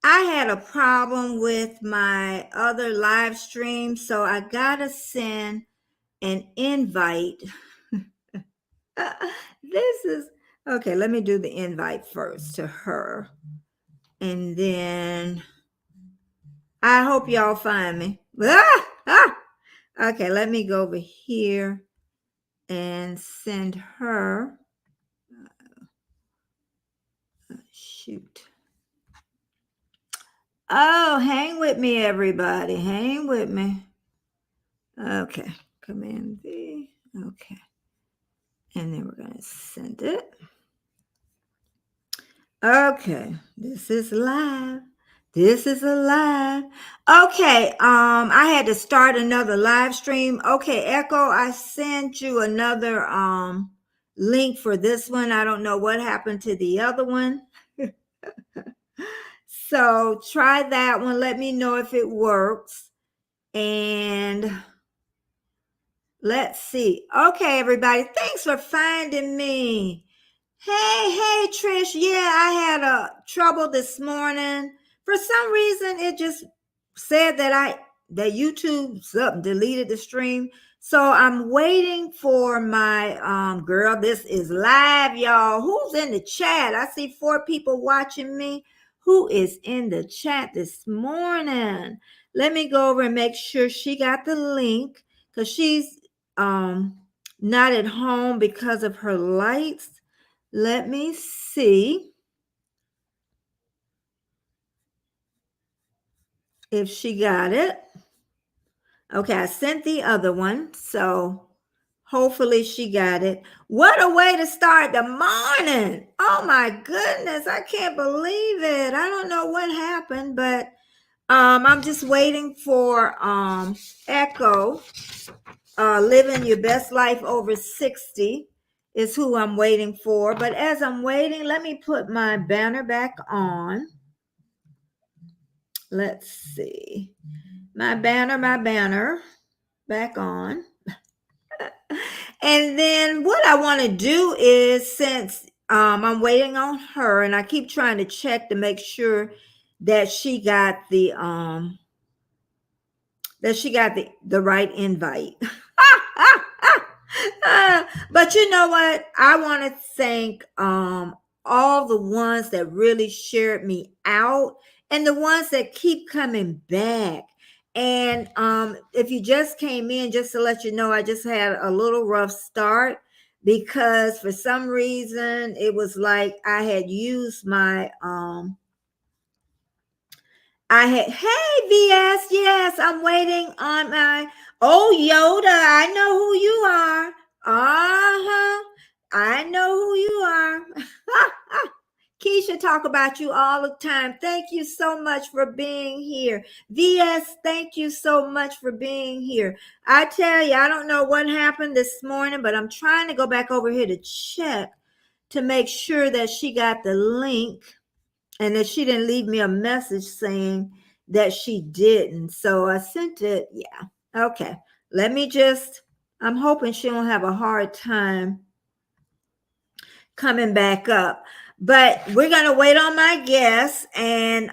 I had a problem with my other live stream, so I gotta send an invite. This is okay. Let me do the invite first to her, and then I hope y'all find me. Okay, let me go over here and send her. Shoot. Oh, hang with me, everybody. Hang with me. Okay, Command V. Okay. And then we're going to send it. Okay, this is live. This is a live. Okay, I had to start another live stream. Okay, Echo, I sent you another link for this one. I don't know what happened to the other one. So try that one. Let me know if it works. And let's see. Okay, everybody. Thanks for finding me. Hey, Trish. Yeah, I had a trouble this morning. For some reason, it just said that YouTube deleted the stream. So I'm waiting for my girl. This is live, y'all. Who's in the chat? I see 4 people watching me. Who is in the chat this morning? Let me go over and make sure she got the link, because she's not at home because of her lights. Let me see if she got it. Okay, I sent the other one, so hopefully she got it. What a way to start the morning. Oh my goodness, I can't believe it. I don't know what happened, but I'm just waiting for Echo. Living Your Best Life Over 60 is who I'm waiting for. But as I'm waiting, let me put my banner back on. Let's see. My banner back on. And then what I want to do is, since I'm waiting on her, and I keep trying to check to make sure that she got the right invite. But you know what? I want to thank all the ones that really shared me out, and the ones that keep coming back. And if you just came in, just to let you know, I just had a little rough start because for some reason it was like I had used my hey VS, yes, I'm waiting on my Yoda. I know who you are. I know who you are. Keisha talk about you all the time. Thank you so much for being here. VS, thank you so much for being here. I tell you, I don't know what happened this morning, but I'm trying to go back over here to check to make sure that she got the link and that she didn't leave me a message saying that she didn't. So I sent it. Yeah. Okay. I'm hoping she don't have a hard time coming back up. But we're going to wait on my guest and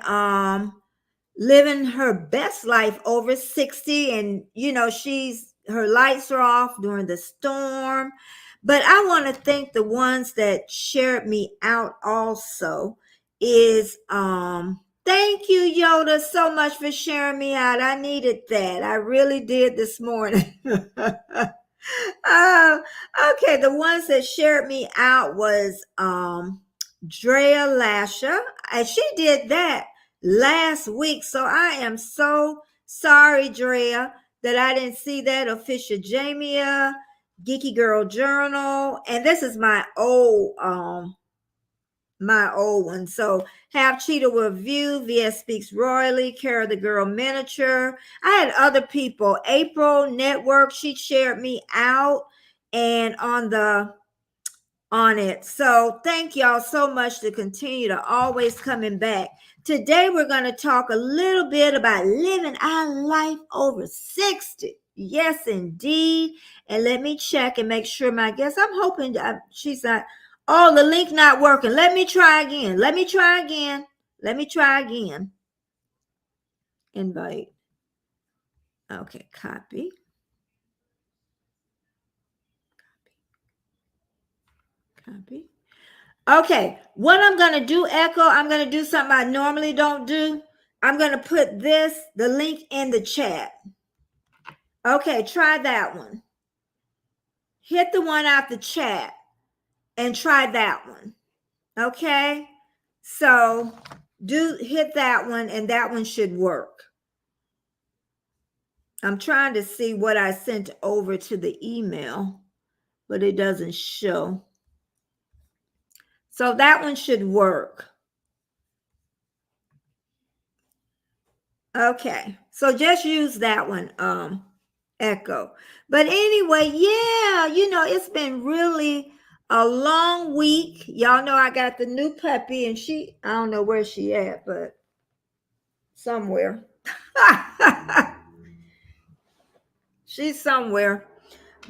living her best life over 60. And, her lights are off during the storm. But I want to thank the ones that shared me out also. Thank you, Yoda, so much for sharing me out. I needed that. I really did this morning. Okay, the ones that shared me out was Drea Lasher, and she did that last week. So I am so sorry, Drea, that I didn't see that. Official Jamia, Geeky Girl Journal, and this is my old one. So Have Cheetah with View, VS Speaks Royally, Kara the Girl Miniature. I had other people. April Network, she shared me out and on it. So thank y'all so much to continue to always coming back. Today we're going to talk a little bit about living our life over 60. Yes, indeed. And let me check and make sure my guest, I'm hoping she's not. Oh, the link not working. Let me try again. invite. Okay, copy. Copy. Okay, what I'm going to do, Echo, I'm going to do something I normally don't do. I'm going to put the link in the chat. Okay, try that one. Hit the one out the chat and try that one. Okay, so hit that one and that one should work. I'm trying to see what I sent over to the email, but it doesn't show. So that one should work. Okay, so just use that one, Echo. But anyway, yeah, it's been really a long week. Y'all know I got the new puppy, and I don't know where she at, but somewhere. She's somewhere.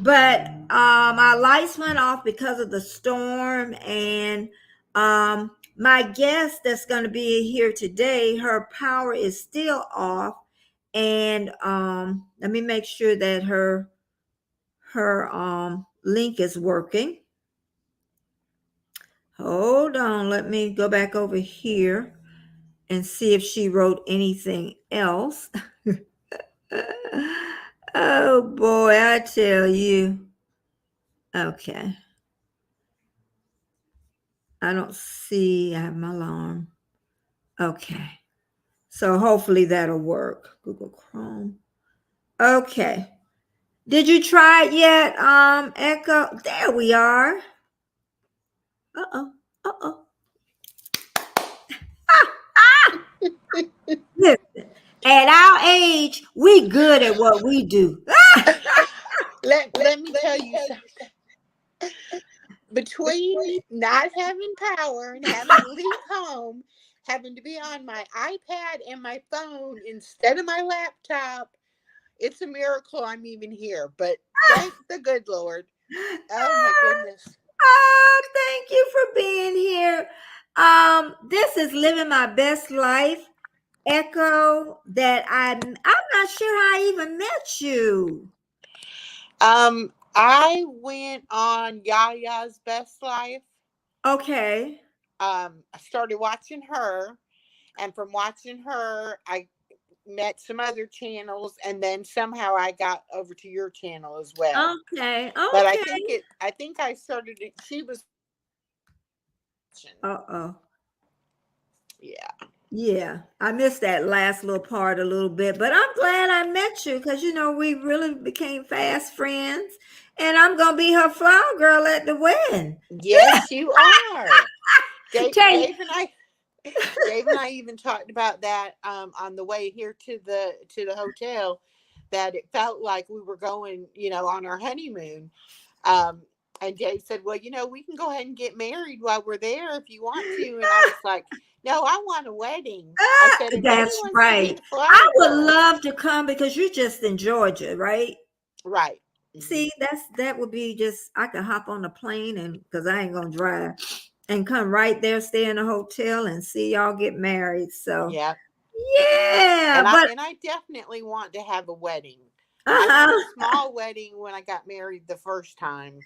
But our lights went off because of the storm, and my guest that's going to be here today, her power is still off. And let me make sure that her link is working. Hold on, let me go back over here and see if she wrote anything else. Oh boy, I tell you. Okay. I don't see, I have my alarm. Okay. So hopefully that'll work. Google Chrome. Okay. Did you try it yet? Echo. There we are. Uh-oh. Uh-oh. Listen, at our age, we good at what we do. Let me tell you something. Between not having power and having to leave home, having to be on my iPad and my phone instead of my laptop, it's a miracle I'm even here. But thank the good Lord. Oh my goodness. Oh, thank you for being here. This is Living My Best Life. Echo, that I'm not sure how I even met you. I went on Yaya's Best Life. Okay. I started watching her, and from watching her, I met some other channels, and then somehow I got over to your channel as well. Okay. But I think I started it. She was. Uh-oh. Yeah. Yeah, I missed that last little part a little bit, but I'm glad I met you because we really became fast friends, and I'm gonna be her flower girl at the wedding. Yes, you are. Dave Dave and I even talked about that on the way here to the hotel, that it felt like we were going, on our honeymoon. And Dave said, well, we can go ahead and get married while we're there if you want to. And I was like, no, I want a wedding. I said, that's right. I would love to come because you're just in Georgia, right? Right. Mm-hmm. See, that would be just, I could hop on the plane, and because I ain't gonna drive, and come right there, stay in a hotel, and see y'all get married. So yeah. And I definitely want to have a wedding. I had a small wedding when I got married the first time.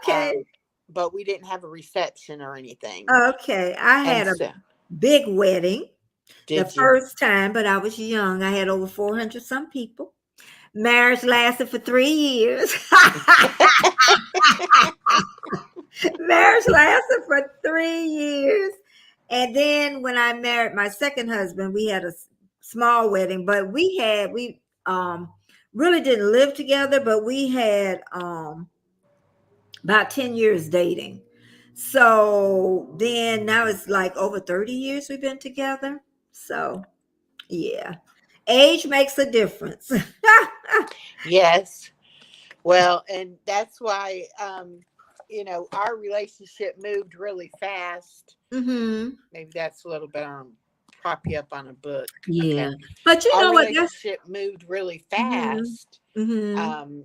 Okay. But we didn't have a reception or anything. Okay. I had a big wedding first time, but I was young. I had over 400 some people. Marriage lasted for 3 years. Marriage lasted for 3 years. And then when I married my second husband, we had a small wedding, but we really didn't live together, but we had about 10 years dating. So then now it's like over 30 years we've been together. So yeah, age makes a difference. Yes. Well, and that's why, our relationship moved really fast. Mm-hmm. Maybe that's a little bit prop you up on a book. Yeah. Okay. But our relationship moved really fast. Mm-hmm.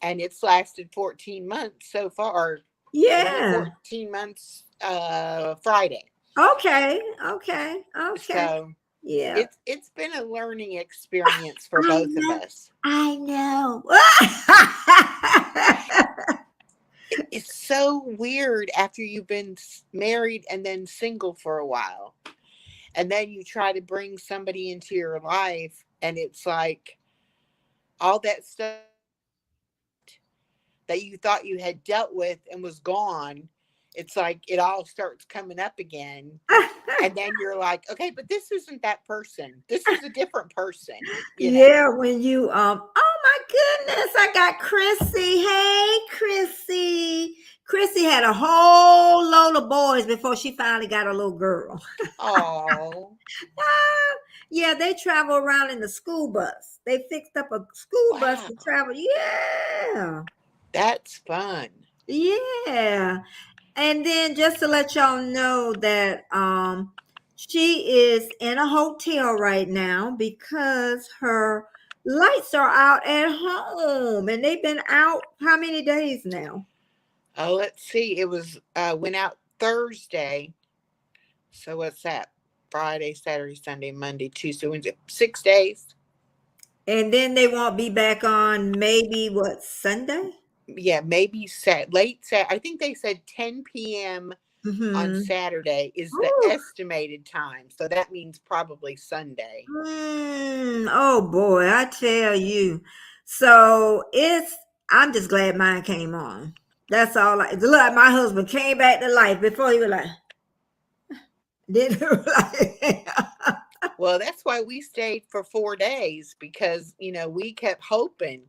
And it's lasted 14 months so far. Yeah. 14 months Friday. Okay. So Yeah. It's been a learning experience for I both of know. us. I know. It's so weird after you've been married and then single for a while. And then you try to bring somebody into your life, and it's like all that stuff that you thought you had dealt with and was gone. It's like it all starts coming up again. And then you're like, okay, but this isn't that person. This is a different person, you know. Yeah, when you oh my goodness, I got Chrissy. Hey, Chrissy. Chrissy had a whole load of boys before she finally got a little girl. Oh, Ah, yeah, they travel around in the school bus. They fixed up a school bus wow. to travel. Yeah. That's fun. Yeah. And then just to let y'all know that she is in a hotel right now because her lights are out at home and they've been out how many days now? Oh, let's see. It was went out Thursday. So what's that? Friday, Saturday, Sunday, Monday, Tuesday, Wednesday. 6 days. And then they won't be back on maybe what, Sunday? Yeah, maybe late Sat. I think they said 10 p.m. on Mm-hmm. Saturday is the Ooh. estimated time. So that means probably Sunday. Oh boy, I tell you. So I'm just glad mine came on. That's all. Look, like my husband came back to life before he was like, did like, Well, that's why we stayed for 4 days because, we kept hoping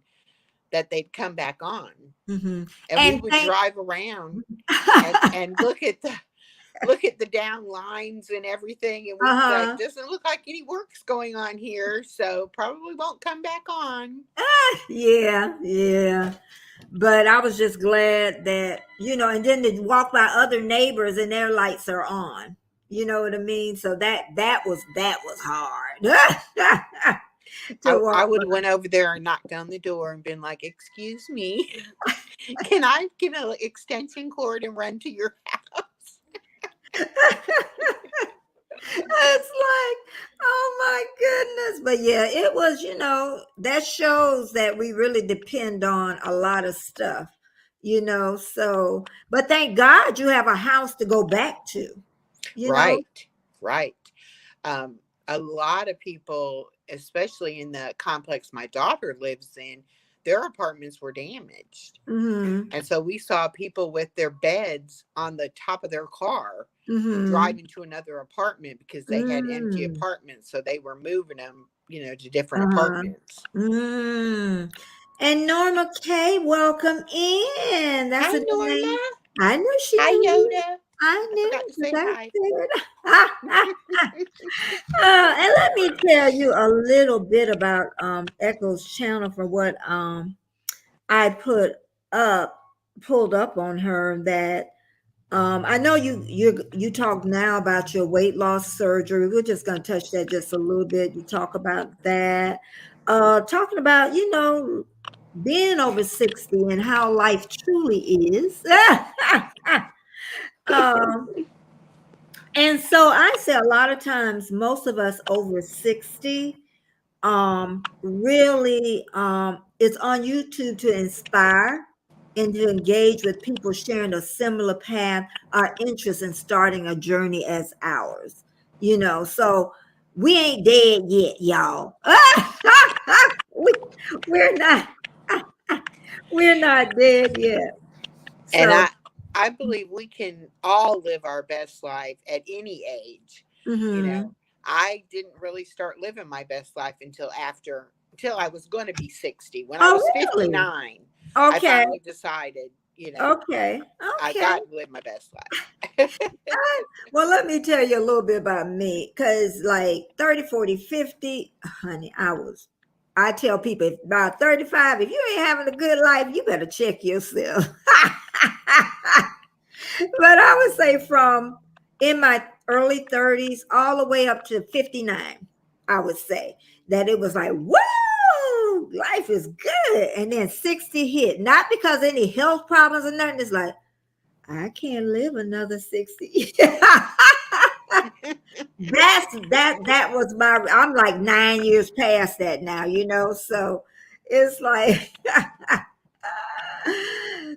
that they'd come back on. mm-hmm. And we And would thank drive around and look at the down lines and everything, and we was like, uh-huh. doesn't look like any work's going on here, so probably won't come back on. Yeah. But I was just glad that, and then to walk by other neighbors and their lights are on. You know what I mean? So that was hard. To I walk would have by. went over there and knocked on the door and been like, excuse me, can I get an extension cord and run to your house? It's like, oh my goodness. But yeah, it was, that shows that we really depend on a lot of stuff, So, but thank God you have a house to go back to, you know? Right. um, a lot of people, especially in the complex my daughter lives in, their apartments were damaged. Mm-hmm. And so we saw people with their beds on the top of their car Mm-hmm. driving to another apartment because they had empty Mm. apartments. So they were moving them, to different Uh-huh. apartments. Mm. And Norma K, welcome in. That's Hi, a new name. Norma. I knew she Hi, knew you. Yoda. I I knew forgot to because say I hi. said. And let me tell you a little bit about Echo's channel for what I pulled up on her that I know you talk now about your weight loss surgery. We're just going to touch that just a little bit. You talk about that. Talking about, being over 60 and how life truly is. um, and so I say a lot of times, most of us over 60 really it's on YouTube to inspire and to engage with people sharing a similar path, our interest in starting a journey as ours. So we ain't dead yet, y'all. we, we're not we're not dead yet. And So I believe we can all live our best life at any age. mhm. I didn't really start living my best life until I was going to be 60. When I Oh was really? 59, I Okay. finally decided, Okay. I Okay. got to live my best life. Well, let me tell you a little bit about me because, like 30, 40, 50, honey, I tell people about 35, if you ain't having a good life, you better check yourself. But I would say from in my early 30s all the way up to 59, I would say that it was like, whoa, life is good. And then 60 hit, not because any health problems or nothing. It's like, I can't live another 60. that was I'm like 9 years past that now, so it's like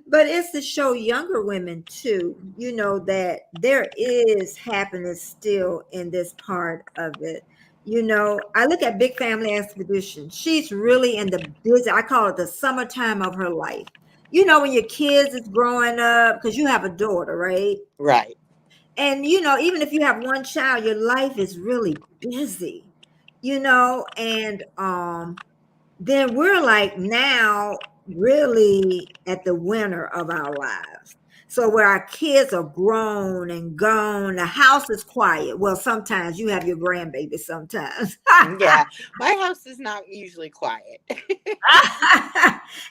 but it's to show younger women too, that there is happiness still in this part of it. I look at Big Family Expedition. She's really in the busy, I call it the summertime of her life. When your kids is growing up, because you have a daughter, right? Right. And even if you have one child, your life is really busy, and then we're like now really at the winter of our lives. So where our kids are grown and gone, the house is quiet. Well, sometimes you have your grandbaby sometimes. Yeah. My house is not usually quiet.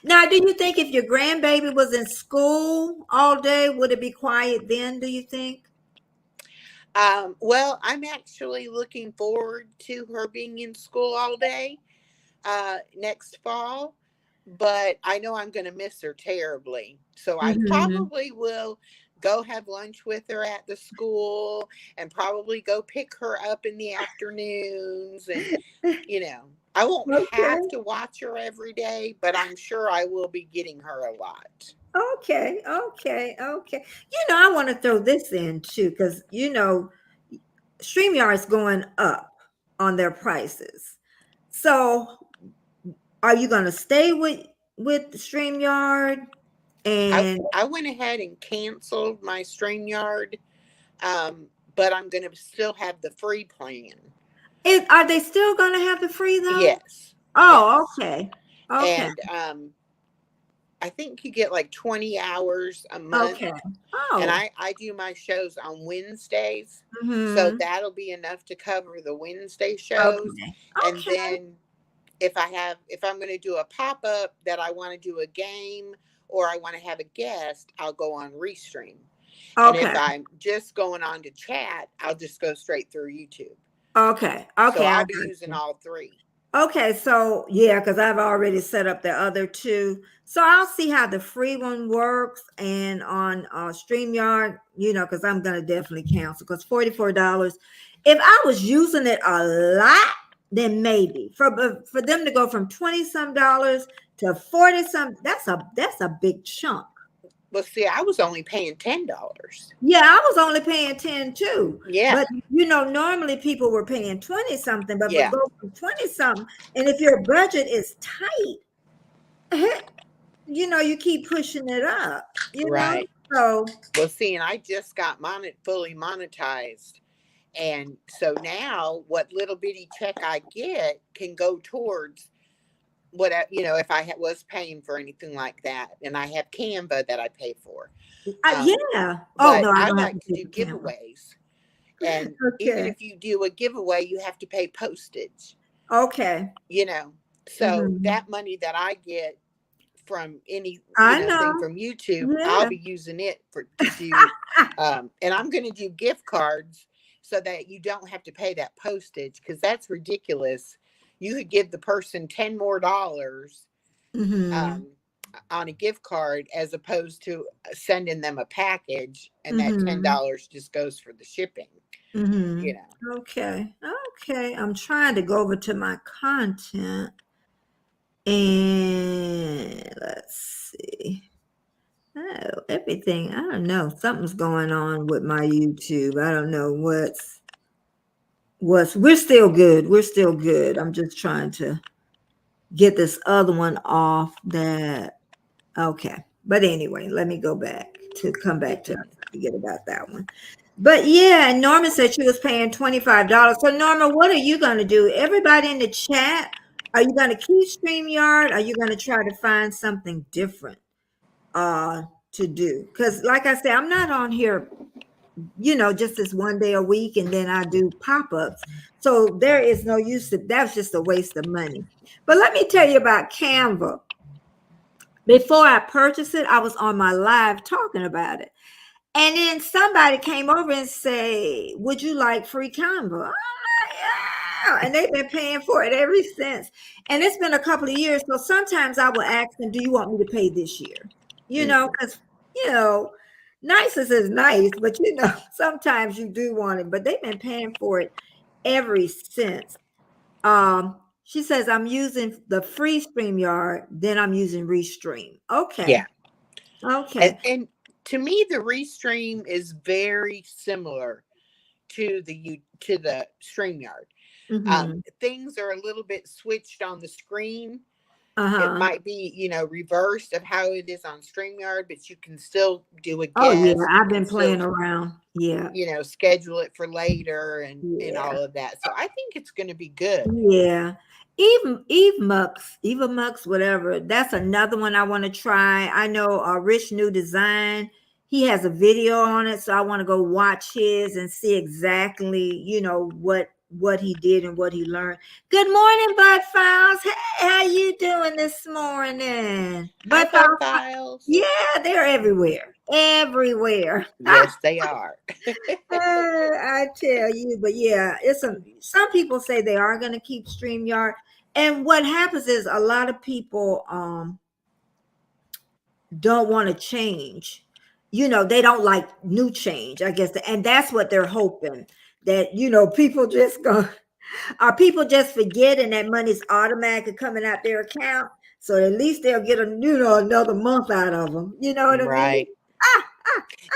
Now, do you think if your grandbaby was in school all day, would it be quiet then, do you think? Well, I'm actually looking forward to her being in school all day next fall, but I know I'm going to miss her terribly. So I Mhm. probably will go have lunch with her at the school and probably go pick her up in the afternoons. And, I won't have Okay. to watch her every day, but I'm sure I will be getting her a lot. Okay, okay, okay. I want to throw this in too, because StreamYard is going up on their prices. So, are you going to stay with StreamYard? I, And I went ahead and canceled my StreamYard, but I'm going to still have the free plan. are they still going to have the free though? Yes. Oh, Yes. okay, okay, And I think you get like 20 hours a month. okay. And Oh, I do my shows on Wednesdays. So mm-hmm. that'll be enough to cover the Wednesday shows. Okay, And okay, then if I'm going to do a pop up that I want to do a game or I want to have a guest, I'll go on Restream. And if okay, I'm just going on to chat, I'll just go straight through YouTube. okay, So okay. I I'll got be using you. all three. Okay, so yeah, because I've already set up the other two. So I'll see how the free one works and on StreamYard, because I'm gonna definitely cancel because $44. If I was using it a lot, then maybe for them to go from 20 some dollars to 40 some, that's a big chunk. Well, see, I was only paying $10. Yeah, I was only paying 10 too. Yeah. But normally people were paying 20 something, but Yeah. go from 20 something. And if your budget is tight, heck, you keep pushing it up, Right. So Well, see, and I just got fully monetized. And so now what little bitty check I get can go towards what, if I was paying for anything like that. And I have Canva that I pay for. yeah. Oh But no, I I don't have like to to pay do for camera. giveaways. And even Okay. if you do a giveaway, you have to pay postage, Okay. you know. So Mhm. that money that I get from any, I thing know. from YouTube, I'll Yeah. be using it to do, and I'm going to do gift cards so that you don't have to pay that postage because that's ridiculous. You could give the person 10 more dollars Hmm. um, on a gift card as opposed to sending them a package and that Hmm. $10 just goes for the shipping, Hmm. you know. Okay. Okay. I'm trying to go over to my content and let's see. Oh, everything. I don't know. Something's going on with my YouTube. I don't know what's we're still good. We're still good. I'm just trying to get this other one off that okay. But anyway, let me go back to come back to forget about that one. But yeah, and Norma said she was paying $25. So Norma, what are you gonna do? Everybody in the chat, are you gonna keep StreamYard? Are you gonna try to find something different to do? Because like I said, I'm not on here, just this one day a week and then I do pop-ups. So there is no use to that's just a waste of money. But let me tell you about Canva. Before I purchased it, I was on my live talking about it. And then somebody came over and say, would you like free Canva? I'm like, yeah. And they've been paying for it ever since. And it's been a couple of years. So sometimes I will ask them, do you want me to pay this year? Mm. Because, you know, Nicest is nice, but sometimes you do want it. But they've been paying for it ever since. She says I'm using the free StreamYard, then I'm using Restream. Yeah. Okay. And to me, the Restream is very similar to the StreamYard. Mm-hmm. Things are a little bit switched on the screen. It Uh-huh. might be, reversed of how it is on StreamYard, but you can still do a Oh yeah, guest. You I've can been still, playing around. Yeah. schedule it for later and Yeah. all of that. So I think it's going to be good. Yeah. Eva Mux, whatever. That's another one I want to try. I know Rich New Design. He has a video on it, so I want to go watch his and see exactly, what he did and what he learned. Good morning, Bud Files. Hey, how you doing this morning? Hi, Bud Bud Files. Files. Yeah, they're everywhere. Everywhere. Yes, they are. I tell you, but yeah, it's some people say they are going to keep StreamYard. And what happens is a lot of people don't want to change. They don't like new change, I guess. And that's what they're hoping that, people just go, are people just forgetting that money's automatically coming out their account. So at least they'll get another month out of them. You know what I mean? Right.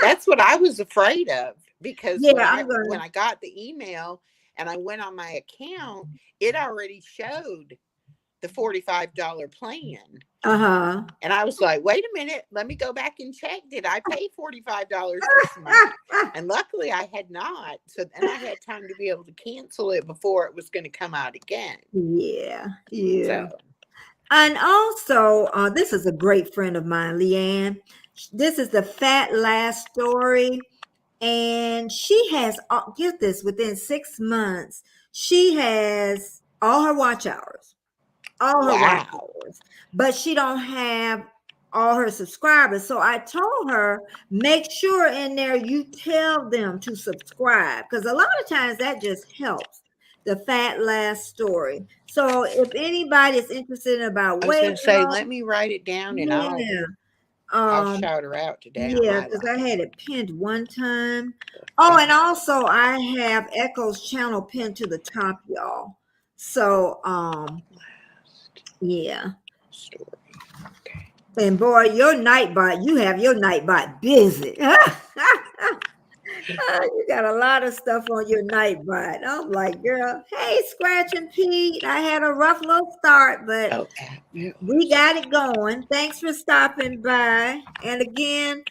That's what I was afraid of, because Yeah, when I got the email and I went on my account, it already showed the $45 plan. Uh-huh. And I was like, wait a minute, let me go back and check. Did I pay $45 this month? And luckily I had not. So then I had time to be able to cancel it before it was going to come out again. Yeah. Yeah. So. And also, this is a great friend of mine, Leanne. This is the Fat Last Story. And she has, get this, within 6 months, she has all her watch hours. All her watch hours. But she don't have all her subscribers. So I told her, make sure in there you tell them to subscribe. Because a lot of times that just helps. The Fat Last Story. So if anybody is interested about I was going weight to say, loss, let me write it down and yeah. I'll shout her out today. Yeah, because I had it pinned one time. Oh, and also I have Echo's channel pinned to the top, y'all. So, yeah. Story. Okay. And boy, you have your Nightbot busy. You got a lot of stuff on your Nightbot. I'm like, girl, hey, Scratch and Pete. I had a rough little start, but we got it going. Thanks for stopping by. And again,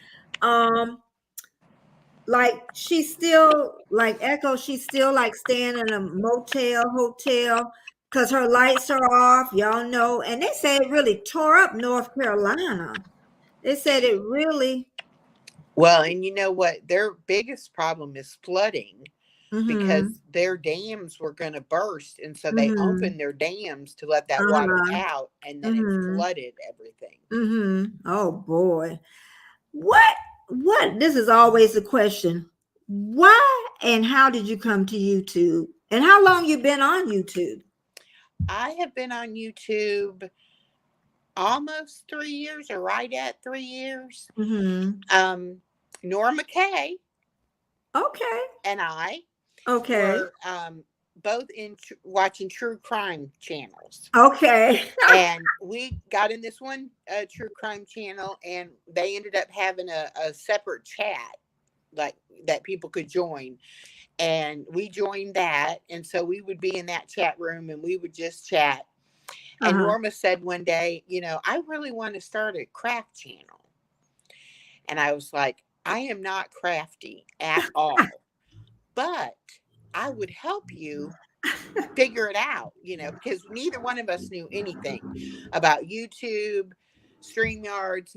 like she's still like Echo, she's still like staying in a motel, hotel, because her lights are off, y'all know. And they say it really tore up North Carolina. They said it really. Well, and you know what? Their biggest problem is flooding, because their dams were going to burst. And so they opened their dams to let that water out, and then it flooded everything. Oh boy. What? This is always the question. Why and how did you come to YouTube? And how long you been on YouTube? I have been on YouTube almost 3 years, or right at 3 years. Norma Kay. Okay. And I. Okay. Were, both watching true crime channels. Okay. And we got in this one true crime channel, and they ended up having a separate chat like that people could join. And we joined that. And so we would be in that chat room and we would just chat. And Norma said one day, I really want to start a craft channel. And I was like, I am not crafty at all, but I would help you figure it out, because neither one of us knew anything about YouTube, StreamYards,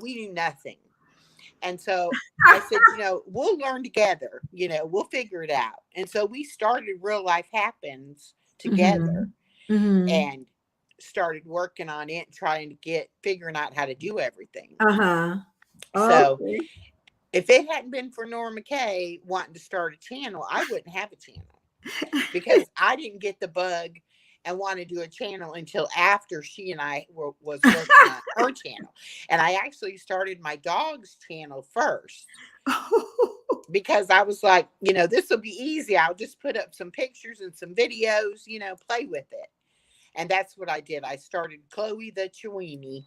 we knew nothing. And so I said, we'll learn together, we'll figure it out. And so we started Real Life Happens together and started working on it, trying to figuring out how to do everything. So if it hadn't been for Norma Kay wanting to start a channel, I wouldn't have a channel, because I didn't get the bug and want to do a channel until after she and I was working on her channel. And I actually started my dog's channel first because I was like, this will be easy. I'll just put up some pictures and some videos, play with it. And that's what I did. I started Chloe the Chiweenie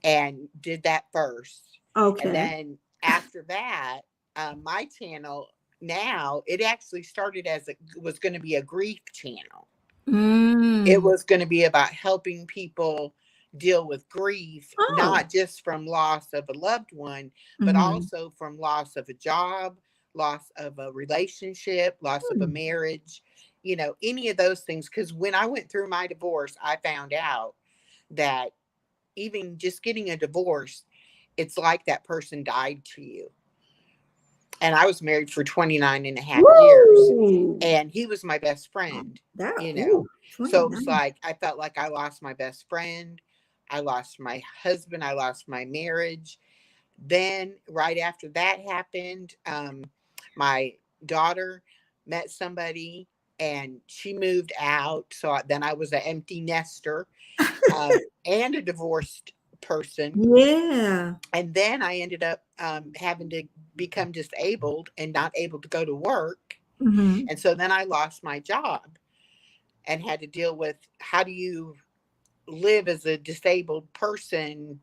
and did that first. Okay. And then after that, my channel now, it actually started as it was going to be a grief channel. It was going to be about helping people deal with grief, not just from loss of a loved one, but also from loss of a job, loss of a relationship, loss of a marriage, any of those things. Because when I went through my divorce, I found out that even just getting a divorce, it's like that person died to you. And I was married for 29 and a half years. And he was my best friend, So it was like, I felt like I lost my best friend. I lost my husband. I lost my marriage. Then right after that happened, my daughter met somebody and she moved out. So then I was an empty nester and a divorced person. Yeah. And then I ended up having to become disabled and not able to go to work. And so then I lost my job and had to deal with, how do you live as a disabled person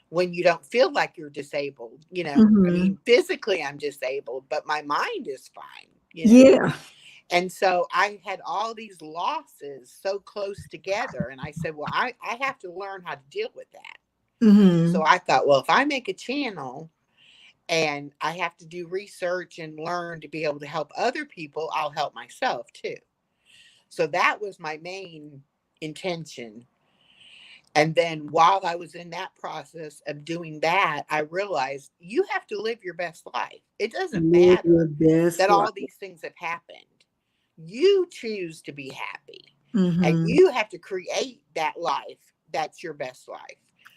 when you don't feel like you're disabled? I mean, physically I'm disabled, but my mind is fine. Yeah. And so I had all these losses so close together. And I said, well, I have to learn how to deal with that. So I thought, well, if I make a channel and I have to do research and learn to be able to help other people, I'll help myself too. So that was my main intention. And then while I was in that process of doing that, I realized you have to live your best life. It doesn't matter that all these things have happened. You choose to be happy. And you have to create that life that's your best life.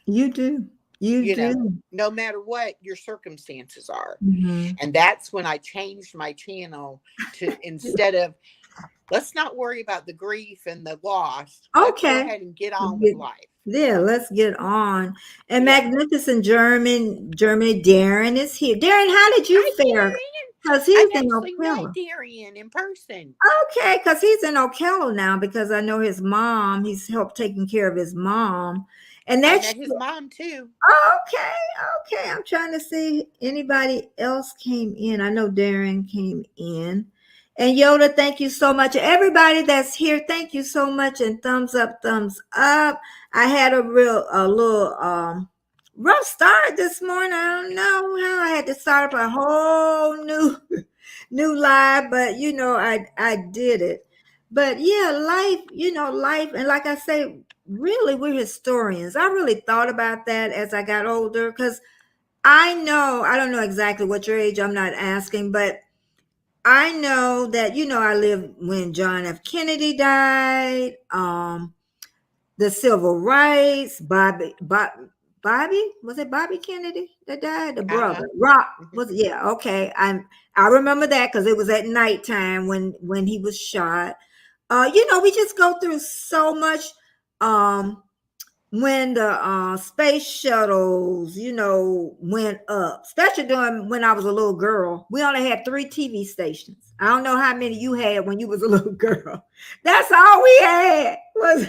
You do. You do. No matter what your circumstances are. And that's when I changed my channel to, instead of, let's not worry about the grief and the loss. Let's go ahead and get on with life. Yeah, let's get on. And Magnificent Germany, Darren is here. Darren, how did you fare? Because he's in Ocala. Darren in person. Okay, because he's in Ocala now, because I know his mom, he's helped taking care of his mom. And that's his mom too. Okay. I'm trying to see anybody else came in. I know Darren came in. And Yoda, thank you so much. Everybody that's here, thank you so much. And thumbs up, thumbs up. I had a little rough start this morning. I don't know how I had to start up a whole new live, but I did it. But yeah, life, and like I say, really, we're historians. I really thought about that as I got older, because I don't know exactly what your age, I'm not asking, but I know that, I lived when John F. Kennedy died, the civil rights, Bobby, was it Bobby Kennedy that died? The brother, Rock, was it? Yeah, okay. I remember that because it was at nighttime when he was shot. We just go through so much. When the space shuttles, went up, especially when I was a little girl, we only had 3 TV stations. I don't know how many you had when you was a little girl. That's all we had was.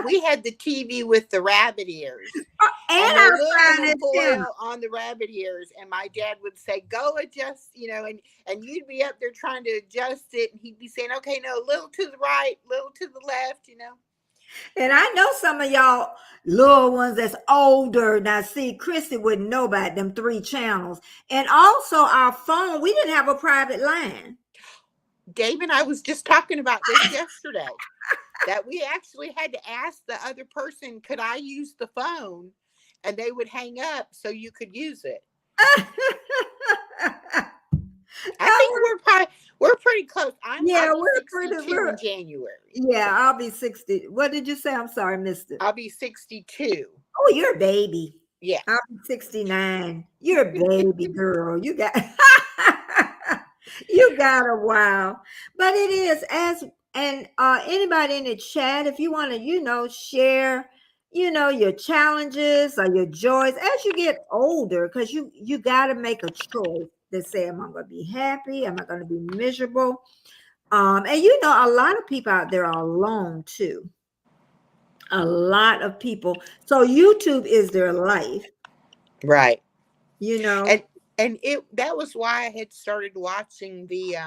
We had the TV with the rabbit ears. And I was little foil on the rabbit ears, and my dad would say, "Go adjust," and you'd be up there trying to adjust it, and he'd be saying, "Okay, no, a little to the right, a little to the left," And I know some of y'all little ones that's older. Now, see, Christy wouldn't know about them 3 channels. And also our phone, we didn't have a private line. Dave and I was just talking about this yesterday, that we actually had to ask the other person, could I use the phone? And they would hang up so you could use it. I think we're pretty close. We're pretty in January. Yeah, I'll be 60. What did you say? I'm sorry, I missed it. I'll be 62. Oh, you're a baby. Yeah. I'll be 69. You're a baby girl. You got a while. But it is, And anybody in the chat, if you want to, share, your challenges or your joys as you get older, because you got to make a choice to say, am I going to be happy? Am I going to be miserable? And a lot of people out there are alone too. A lot of people. So YouTube is their life. Right. And that was why I had started watching the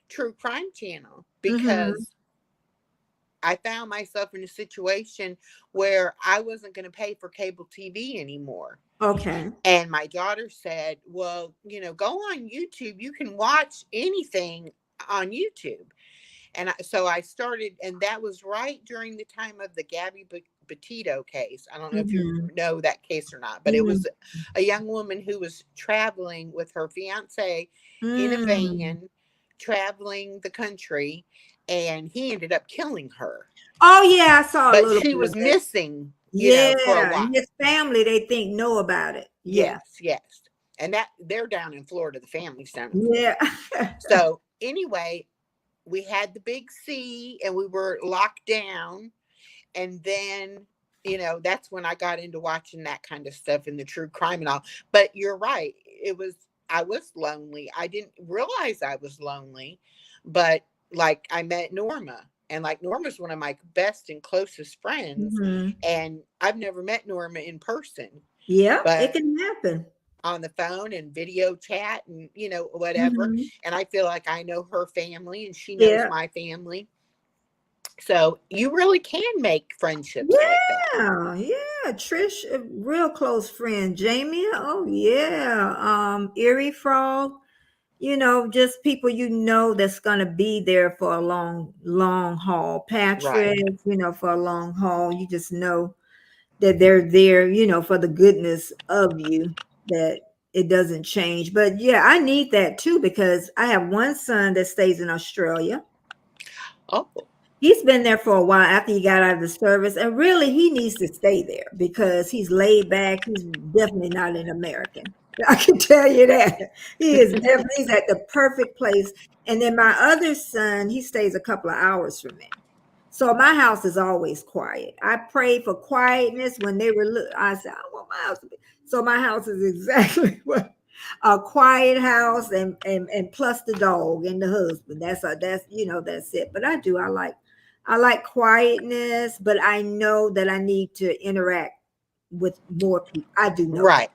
true crime channel, because I found myself in a situation where I wasn't going to pay for cable TV anymore. Okay. And my daughter said, well, go on YouTube. You can watch anything on YouTube. And so I started, and that was right during the time of the Gabby Petito case. I don't know if you know that case or not, but it was a young woman who was traveling with her fiance in a van, traveling the country, and he ended up killing her. Oh yeah, I saw. But she was missing. For a while. His family, they think know about it. Yes, and that they're down in Florida. The family's down in Florida. Yeah. So anyway, we had the big C, and we were locked down, and then that's when I got into watching that kind of stuff and the true crime and all. But you're right, I was lonely. I didn't realize I was lonely, but like I met Norma, and like Norma's one of my best and closest friends, and I've never met Norma in person. Yeah, but it can happen on the phone and video chat and whatever. And I feel like I know her family and she knows my family. So you really can make friendships like that. Yeah. Trish, a real close friend. Jamie, oh yeah. Erie Frog, just people that's gonna be there for a long haul. Patrick, for a long haul. You just know that they're there, for the goodness of you, that it doesn't change. But yeah, I need that too, because I have one son that stays in Australia. Oh. He's been there for a while after he got out of the service, and really he needs to stay there because he's laid back. He's definitely not an American. I can tell you that. He's at the perfect place. And then my other son, he stays a couple of hours from me. So my house is always quiet. I prayed for quietness when they were I said, I want my house to be. So my house is exactly what a quiet house, and plus the dog and the husband. That's it. But I like quietness, but I know that I need to interact with more people. I do know. Right.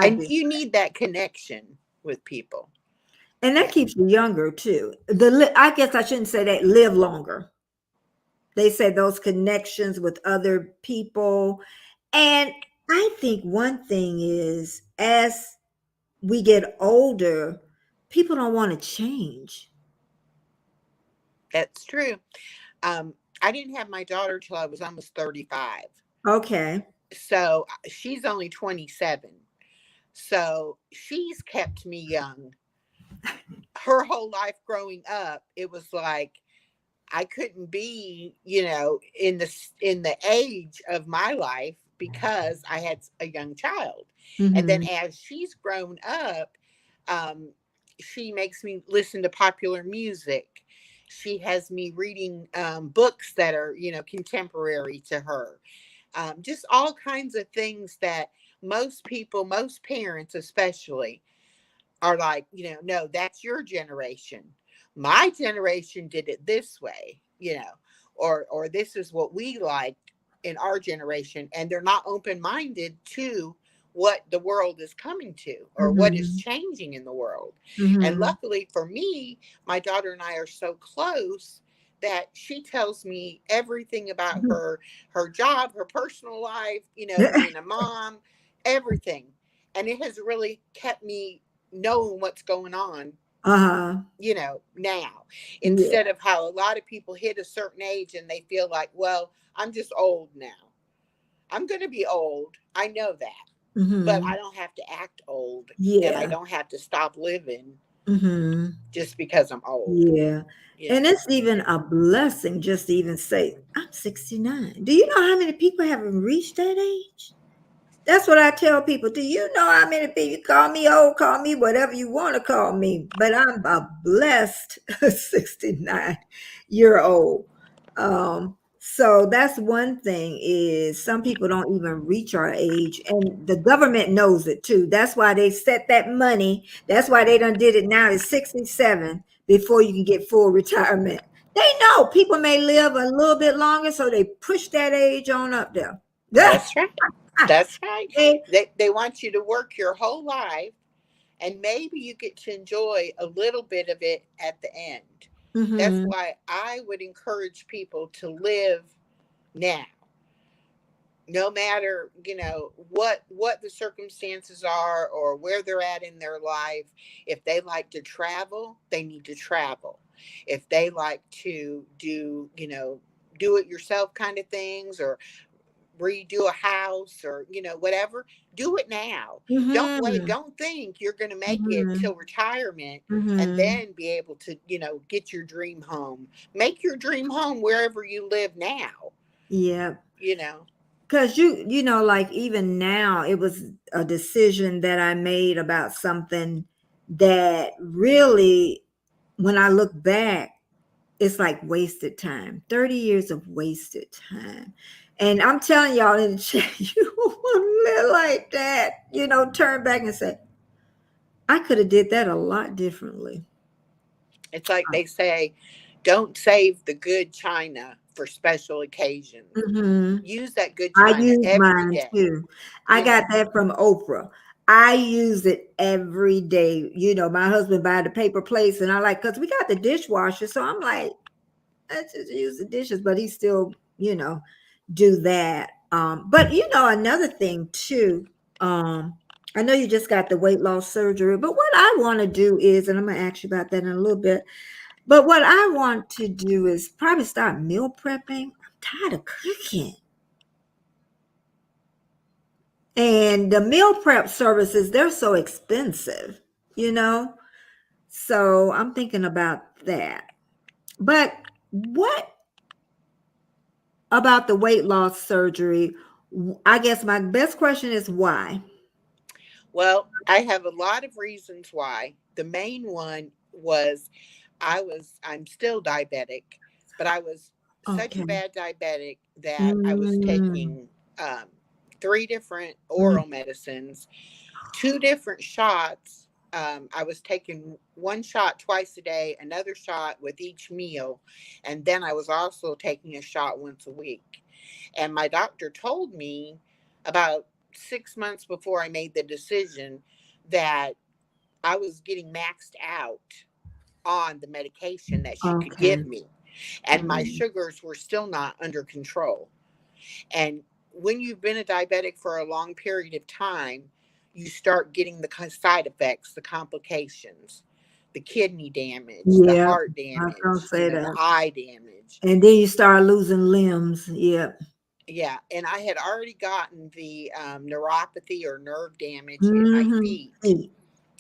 You need that connection with people. And that keeps you younger too. I guess I shouldn't say that, live longer. They say those connections with other people. And I think one thing is, as we get older, people don't want to change. That's true. I didn't have my daughter till I was almost 35. Okay. So she's only 27. So she's kept me young. Her whole life growing up, it was like I couldn't be, in the age of my life because I had a young child. And then as she's grown up, she makes me listen to popular music. She has me reading books that are, contemporary to her. Just all kinds of things that most people, most parents especially, are like, no, that's your generation. My generation did it this way, or this is what we liked in our generation. And they're not open-minded to what the world is coming to, or what is changing in the world. And luckily for me, my daughter and I are so close that she tells me everything about her job, her personal life, being a mom, everything. And it has really kept me knowing what's going on, now, instead of how a lot of people hit a certain age and they feel like, well, I'm just old now. I'm going to be old. I know that, but I don't have to act old, and I don't have to stop living just because I'm old. Yeah. And it's even a blessing just to even say, I'm 69. Do you know how many people haven't reached that age? That's what I tell people. Do you know how many people, you call me old, call me whatever you want to call me, but I'm a blessed 69-year-old. So that's one thing, is some people don't even reach our age, and the government knows it too. That's why they set that money. That's why they done did it now is 67 before you can get full retirement. They know people may live a little bit longer, so they push that age on up there. That's right. That's right. They, They want you to work your whole life, and maybe you get to enjoy a little bit of it at the end. That's mhm. why I would encourage people to live now, no matter, what the circumstances are or where they're at in their life. If they like to travel, they need to travel. If they like to do, do it yourself kind of things, or redo a house, or whatever, do it now. Don't wait. Mhm, Don't think you're going to make it mhm, till retirement and mhm. then be able to get your dream home. Make your dream home wherever you live now. Yeah, you know because you know, like even now, it was a decision that I made about something that really, when I look back, it's like wasted time. 30 years of wasted time. And I'm telling y'all in the chat, you want to live like that, turn back and say, I could have did that a lot differently. it's like they say, don't save the good china for special occasions. Mhm. Use that good I china use every mine day. too. I you know got that from Oprah. I use it every day. My husband buy the paper plates, and I like, because we got the dishwasher. So I'm like, let's just use the dishes, but he still, do that. But another thing too, I know you just got the weight loss surgery, but what I want to do is, and I'm gonna ask you about that in a little bit, but what I want to do is probably start meal prepping. I'm tired of cooking. And the meal prep services, they're so expensive, you know? So I'm thinking about that. But what about the weight loss surgery? I guess my best question is why? Well, I have a lot of reasons why. The main one was I'm still diabetic, but I was such a Okay. bad diabetic that I was Mm, taking three different mm, oral medicines, two different shots. I was taking one shot twice a day, another shot with each meal, and then I was also taking a shot once a week. And my doctor told me about 6 months before I made the decision that I was getting maxed out on the medication that she could okay. give me, and my Mm, sugars were still not under control. And when you've been a diabetic for a long period of time, you start getting the side effects, the complications, the kidney damage, the yeah, heart I was gonna damage, say the that. eye damage. And then you start losing limbs. Yep. Yeah, and I had already gotten the neuropathy or nerve damage in my Mm-hmm. feet,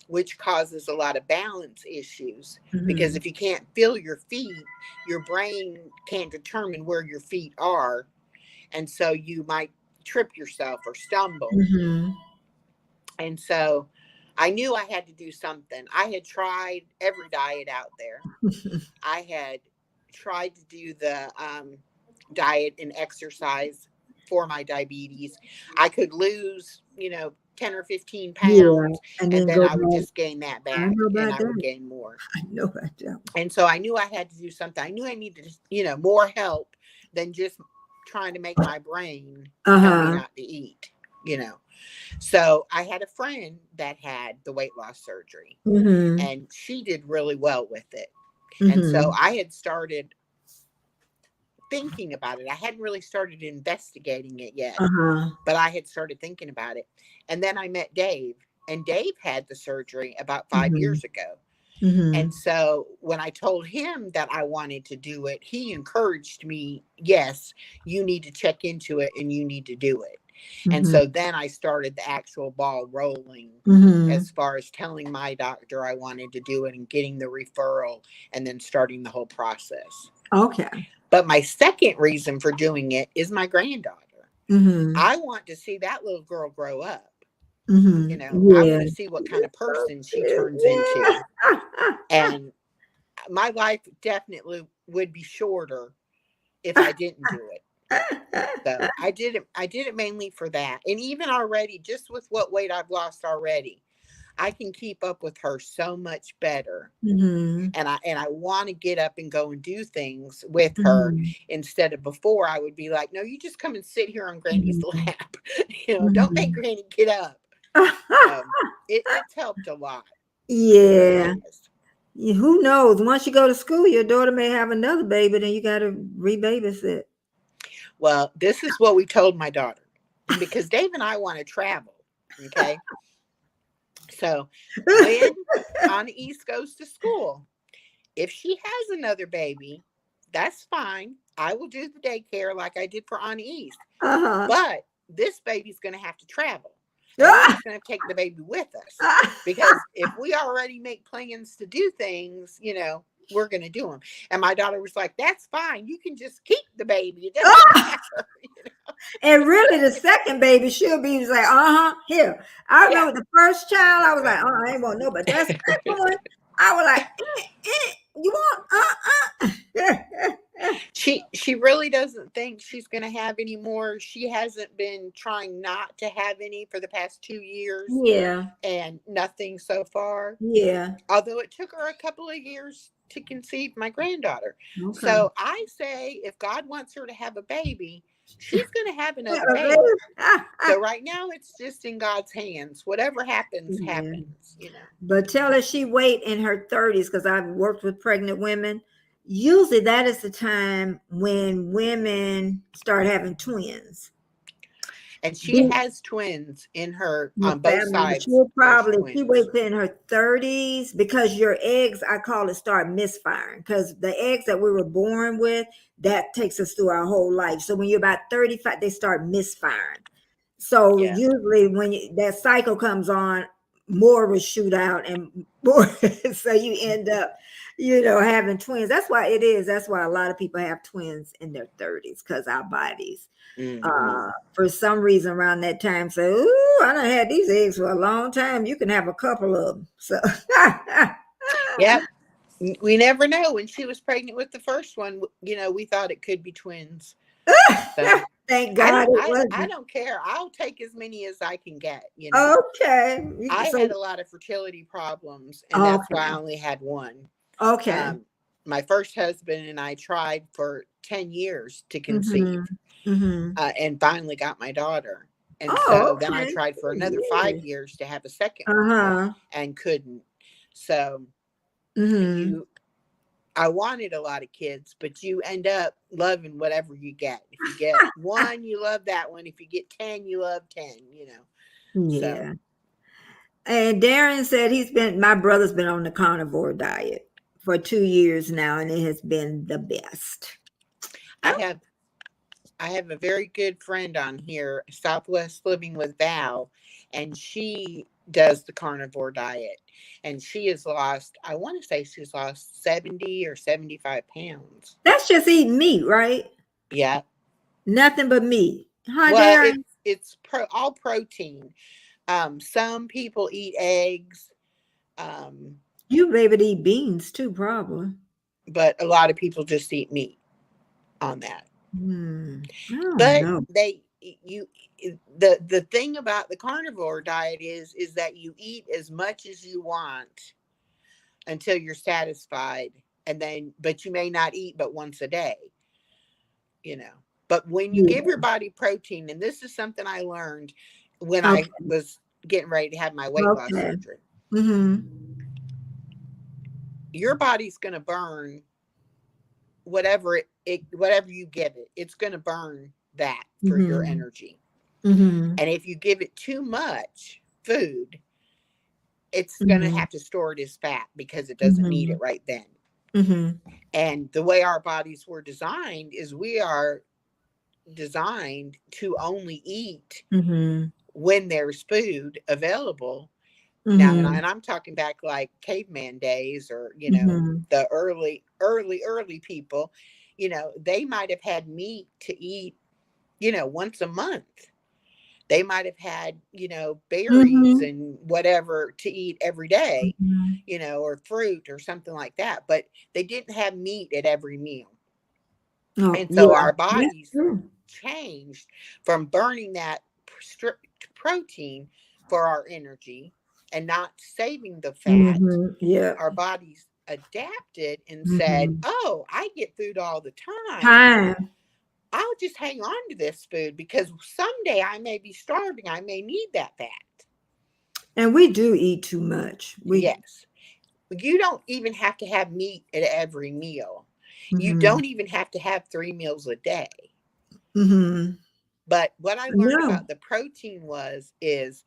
which causes a lot of balance issues. Because Mm-hmm. if you can't feel your feet, your brain can't determine where your feet are. And so you might trip yourself or stumble. Mm-hmm. And so I knew I had to do something. I had tried every diet out there. I had tried to do the diet and exercise for my diabetes. I could lose, 10 or 15 Yeah, pounds, and and then then go I would back. just gain that I back know and about I would that. gain more. I know about that. And so I knew I had to do something. I knew I needed, more help than just trying to make my brain tell me Uh-huh. not to eat, you know. So I had a friend that had the weight loss surgery, Mhm. and she did really well with it. And so Mhm. I had started thinking about it. I hadn't really started investigating it yet, Uh-huh. but I had started thinking about it. And then I met Dave, and Dave had the surgery about 5 years Mhm. ago. And Mhm. so when I told him that I wanted to do it, he encouraged me, yes, you need to check into it and you need to do it. And Mhm. so then I started the actual ball rolling Mhm. as far as telling my doctor I wanted to do it and getting the referral and then starting the whole process. Okay. But my second reason for doing it is my granddaughter. Mm-hmm. I want to see that little girl grow up. Mm-hmm. I Yeah. want to see what kind of person she turns Yeah. into. And my life definitely would be shorter if I didn't do it. So I did it mainly for that. And even already, just with what weight I've lost already, I can keep up with her so much better. Mm-hmm. And I want to get up and go and do things with her, Mm-hmm. instead of before I would be like, no, you just come and sit here on Granny's Mm-hmm. lap. Don't make Granny get up. So it's helped a lot. It really Yeah. has. Who knows? Once you go to school, your daughter may have another baby, then you got to re-babysit. Well, this is what we told my daughter, because Dave and I want to travel. Okay. So when Anais goes to school, if she has another baby, that's fine. I will do the daycare like I did for Anais. Uh-huh. But this baby's going to have to travel. And we're just going to take the baby with us. Because if we already make plans to do things, we're going to do them. And my daughter was like, that's fine. You can just keep the baby. It doesn't matter. And really, the second baby, she'll be like, here. I remember the first child, I was like, I ain't want no, but that second one, I was like, you want, She really doesn't think she's going to have any more. She hasn't been trying not to have any for the past 2 years. Yeah. And nothing so far. Yeah. Although it took her a couple of years to conceive my granddaughter. Okay. So I say, if God wants her to have a baby, she's going to have another baby. So right now it's just in God's hands. Whatever happens, happens, But tell her she wait in her 30s, because I've worked with pregnant women. Usually that is the time when women start having twins. And she has twins in her on both sides. She'll probably, she waits in her 30s, because your eggs, I call it, start misfiring, because the eggs that we were born with, that takes us through our whole life. So when you're about 35, they start misfiring. So usually when that cycle comes on, more will shoot out and more. So you end up, having twins. That's why a lot of people have twins in their 30s, because our bodies, for some reason around that time, say, ooh, I done had these eggs for a long time. You can have a couple of them. So yeah, we never know. When she was pregnant with the first one, we thought it could be twins. So, thank God I don't care. I'll take as many as I can get. Okay. I had a lot of fertility problems, and that's why I only had one. Okay. My first husband and I tried for 10 years to conceive, and finally got my daughter. And so then I tried for another 5 years to have a second one, and couldn't. So I wanted a lot of kids, but you end up loving whatever you get. If you get one, you love that one. If you get 10, you love 10, Yeah. So. And Darren said my brother's been on the carnivore diet for 2 years now, and it has been the best. I have a very good friend on here, Southwest Living with Val, and she does the carnivore diet. And she has lost, I want to say she's lost 70 or 75 pounds. That's just eating meat, right? Yeah. Nothing but meat. Well, it's all protein. Some people eat eggs. You be able to eat beans too, probably. But a lot of people just eat meat on that. But the thing about the carnivore diet is that you eat as much as you want until you're satisfied, but you may not eat but once a day, but when you give your body protein, and this is something I learned when I was getting ready to have my weight loss surgery, your body's going to burn whatever you give it. It's going to burn that for your energy. And if you give it too much food, it's going to have to store it as fat because it doesn't need it right then. And the way our bodies were designed is we are designed to only eat when there's food available. Now, and I'm talking back like caveman days, or, the early people, they might have had meat to eat, once a month. They might have had, berries Mm-hmm. and whatever to eat every day, Mm-hmm. or fruit or something like that. But they didn't have meat at every meal. Oh, And so yeah. our That's bodies true. changed from burning that protein for our energy and not saving the fat. Mm-hmm. Yeah. Our bodies adapted and said, Mm-hmm. oh, I get food all the time. Time. I'll just hang on to this food because someday I may be starving. I may need that fat. And we do eat too much. We. Yes. You don't even have to have meat at every meal. You Mm-hmm. don't even have to have 3 meals a day. Mm-hmm. But what I learned No. about the protein is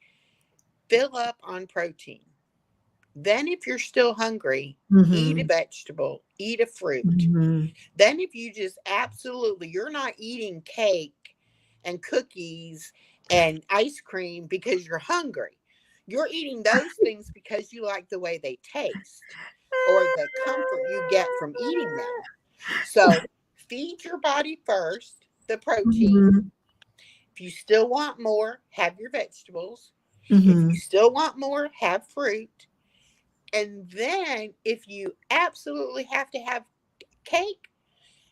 fill up on protein. Then if you're still hungry, eat a Mm-hmm. vegetable, eat a fruit. Mm-hmm. Then if you just you're not eating cake and cookies and ice cream because you're hungry. You're eating those things because you like the way they taste or the comfort you get from eating them. So feed your body first the protein. Mm-hmm. If you still want more, have your vegetables. If you Mm-hmm. still want more, have fruit. And then if you absolutely have to have cake,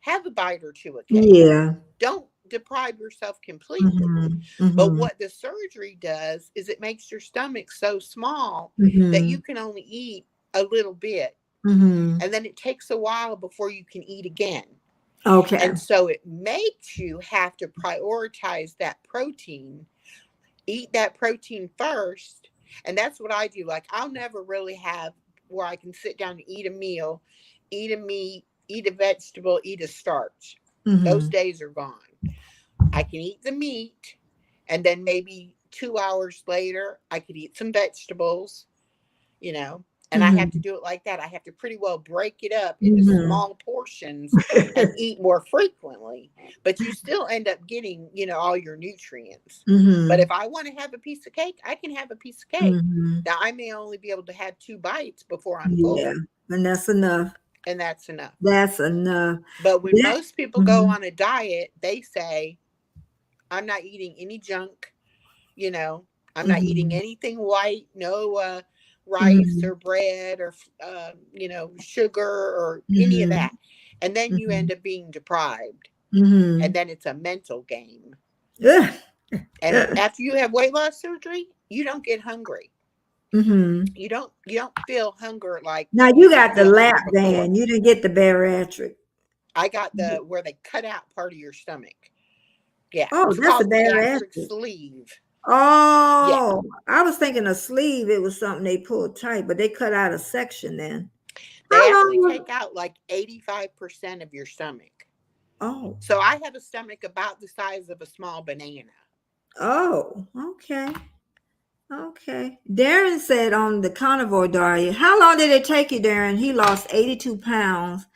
have a bite or two of cake. Yeah. Don't deprive yourself completely. Mm-hmm. But Mm-hmm. what the surgery does is it makes your stomach so small that Mm-hmm. you can only eat a little bit. Mm-hmm. And then it takes a while before you can eat again. Okay. And so it makes you have to prioritize that protein, eat that protein first. And that's what I do. Like, I'll never really have where I can sit down and eat a meal, eat a meat, eat a vegetable, eat a starch. Those Mm-hmm. days are gone. I can eat the meat, and then maybe 2 hours later, I could eat some vegetables, and I have to Mm-hmm. do it like that. I have to pretty well break it up into Mm-hmm. small portions and eat more frequently, but you still end up getting, all your nutrients. But Mm-hmm. if I want to have a piece of cake, I can have a piece of cake. Mm-hmm. Now, I may only be able to have 2 bites before I'm Yeah. full, And that's enough. and that's enough. That's enough. But when That, most people go mm-hmm. on a diet, they say, I'm not eating any junk, I'm not eating Mm-hmm. anything white, no rice Mm-hmm. or bread or, sugar or any of Mm-hmm. that. And then you Mm-hmm. end up being deprived. Mm-hmm. And then it's a mental game. Yeah. And after you have weight loss surgery, you don't get hungry. Mm-hmm. You don't feel hunger like Now you you didn't got the feel hunger lap before. band. You didn't get the bariatric. I got the where they cut out part of your stomach. Yeah, Oh, it's that's a called the gastric bariatric. sleeve. Yeah, Oh, I was thinking a sleeve. It was something they pulled tight, but they cut out a section then. they How actually long take was? out like 85% of your stomach. Oh, So I have a stomach about the size of a small banana. oh, okay. Okay. Darren said on the carnivore diet, how long did it take you, Darren? He lost 82 pounds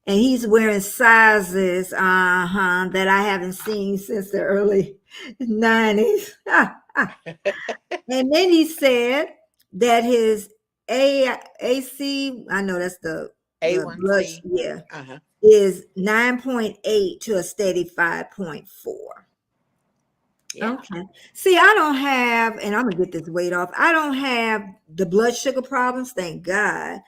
and he's wearing sizes that I haven't seen since the early 90s. And then he said that his AC, I know that's the blood, A1C. yeah, Uh-huh. is 9.8 to a steady 5.4. Yeah. Okay. See, I don't have, and I'm gonna get this weight off. I don't have the blood sugar problems, thank God.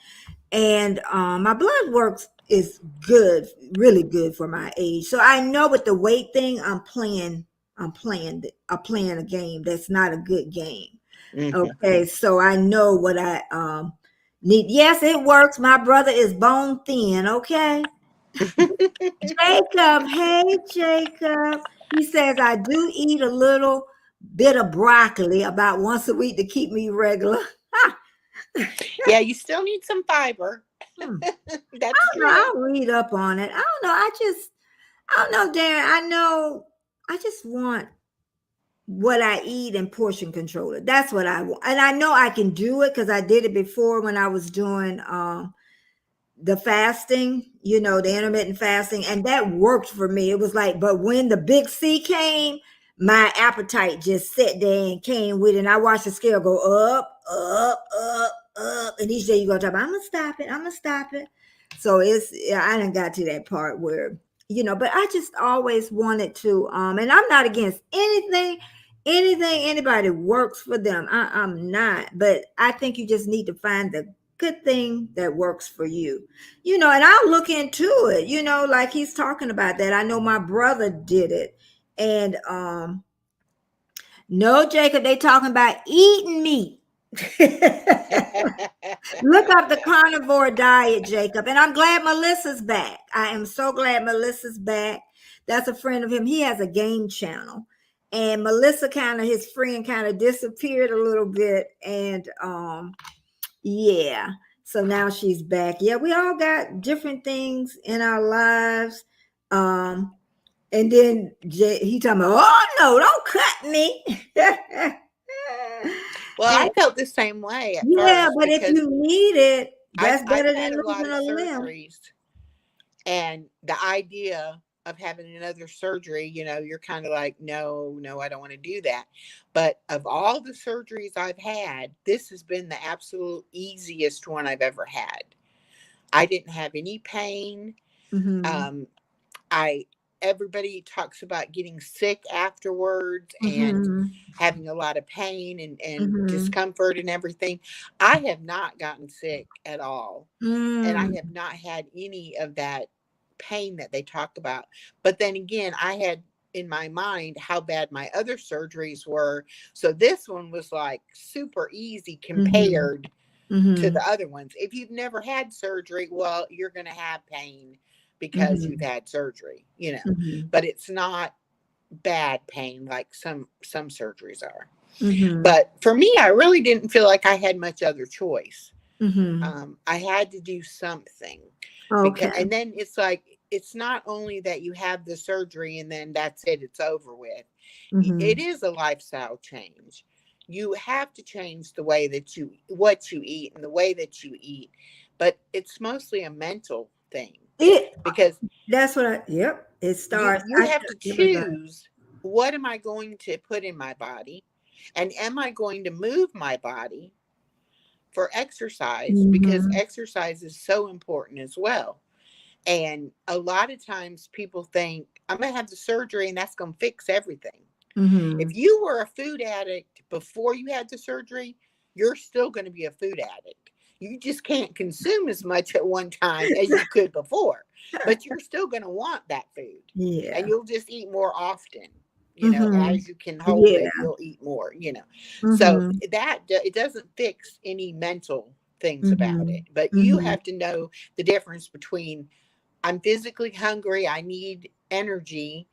And my blood works is good, really good for my age. So I know with the weight thing, I'm playing a game that's not a good game. Mm-hmm. Okay, so I know what I need. Yes, it works. My brother is bone thin. Okay. Jacob, hey Jacob. He says I do eat a little bit of broccoli about once a week to keep me regular. Yeah, you still need some fiber. Hmm. That's No, true. I'll read up on it. I don't know. I don't know, Darren. I know. I just want what I eat and portion control it. That's what I want, and I know I can do it because I did it before when I was doing the fasting, the intermittent fasting, and that worked for me. It was like, but when the big C came, my appetite just sat there and came with it. And I watched the scale go up, up, up, up. And each day you go, I'm gonna stop it. I'm gonna stop it. So I done got to that part where but I just always wanted to, and I'm not against anything anybody works for them. I'm not, but I think you just need to find the good thing that works for you, and I'll look into it, like he's talking about that. I know my brother did it. And no, Jacob, they talking about eating meat. Look up the carnivore diet, Jacob. And I'm glad Melissa's back. I am so glad Melissa's back. That's a friend of him. He has a game channel. And Melissa his friend disappeared a little bit. And yeah. So now she's back. Yeah, we all got different things in our lives. And then he talking about, oh no, don't cut me. Well, I felt the same way at yeah, first, but if you need it, that's better than a lot losing of a limb. surgeries. And the idea of having another surgery, you're kind of like, no, I don't want to do that. But of all the surgeries I've had, this has been the absolute easiest one I've ever had. I didn't have any pain. Mm-hmm. Everybody talks about getting sick afterwards and having a lot of pain and discomfort and everything. I have not gotten sick at all. And I have not had any of that pain that they talk about. But then again, I had in my mind how bad my other surgeries were. So this one was like super easy compared to the other ones. If you've never had surgery, well, you're going to have pain because you've had surgery, but it's not bad pain like some surgeries are. But for me, I really didn't feel like I had much other choice. I had to do something. Okay. And then it's like, it's not only that you have the surgery and then that's it, it's over with. It is a lifestyle change. You have to change the way that what you eat and the way that you eat, but it's mostly a mental thing. Because that's what it starts. You have to choose, what am I going to put in my body? And am I going to move my body for exercise? Because exercise is so important as well. And a lot of times people think, I'm going to have the surgery and that's going to fix everything. If you were a food addict before you had the surgery, you're still going to be a food addict. You just can't consume as much at one time as you could before, but you're still going to want that food. Yeah. And you'll just eat more often, as you can hold it, you'll eat more, So that it doesn't fix any mental things about it, but you have to know the difference between I'm physically hungry, I need energy,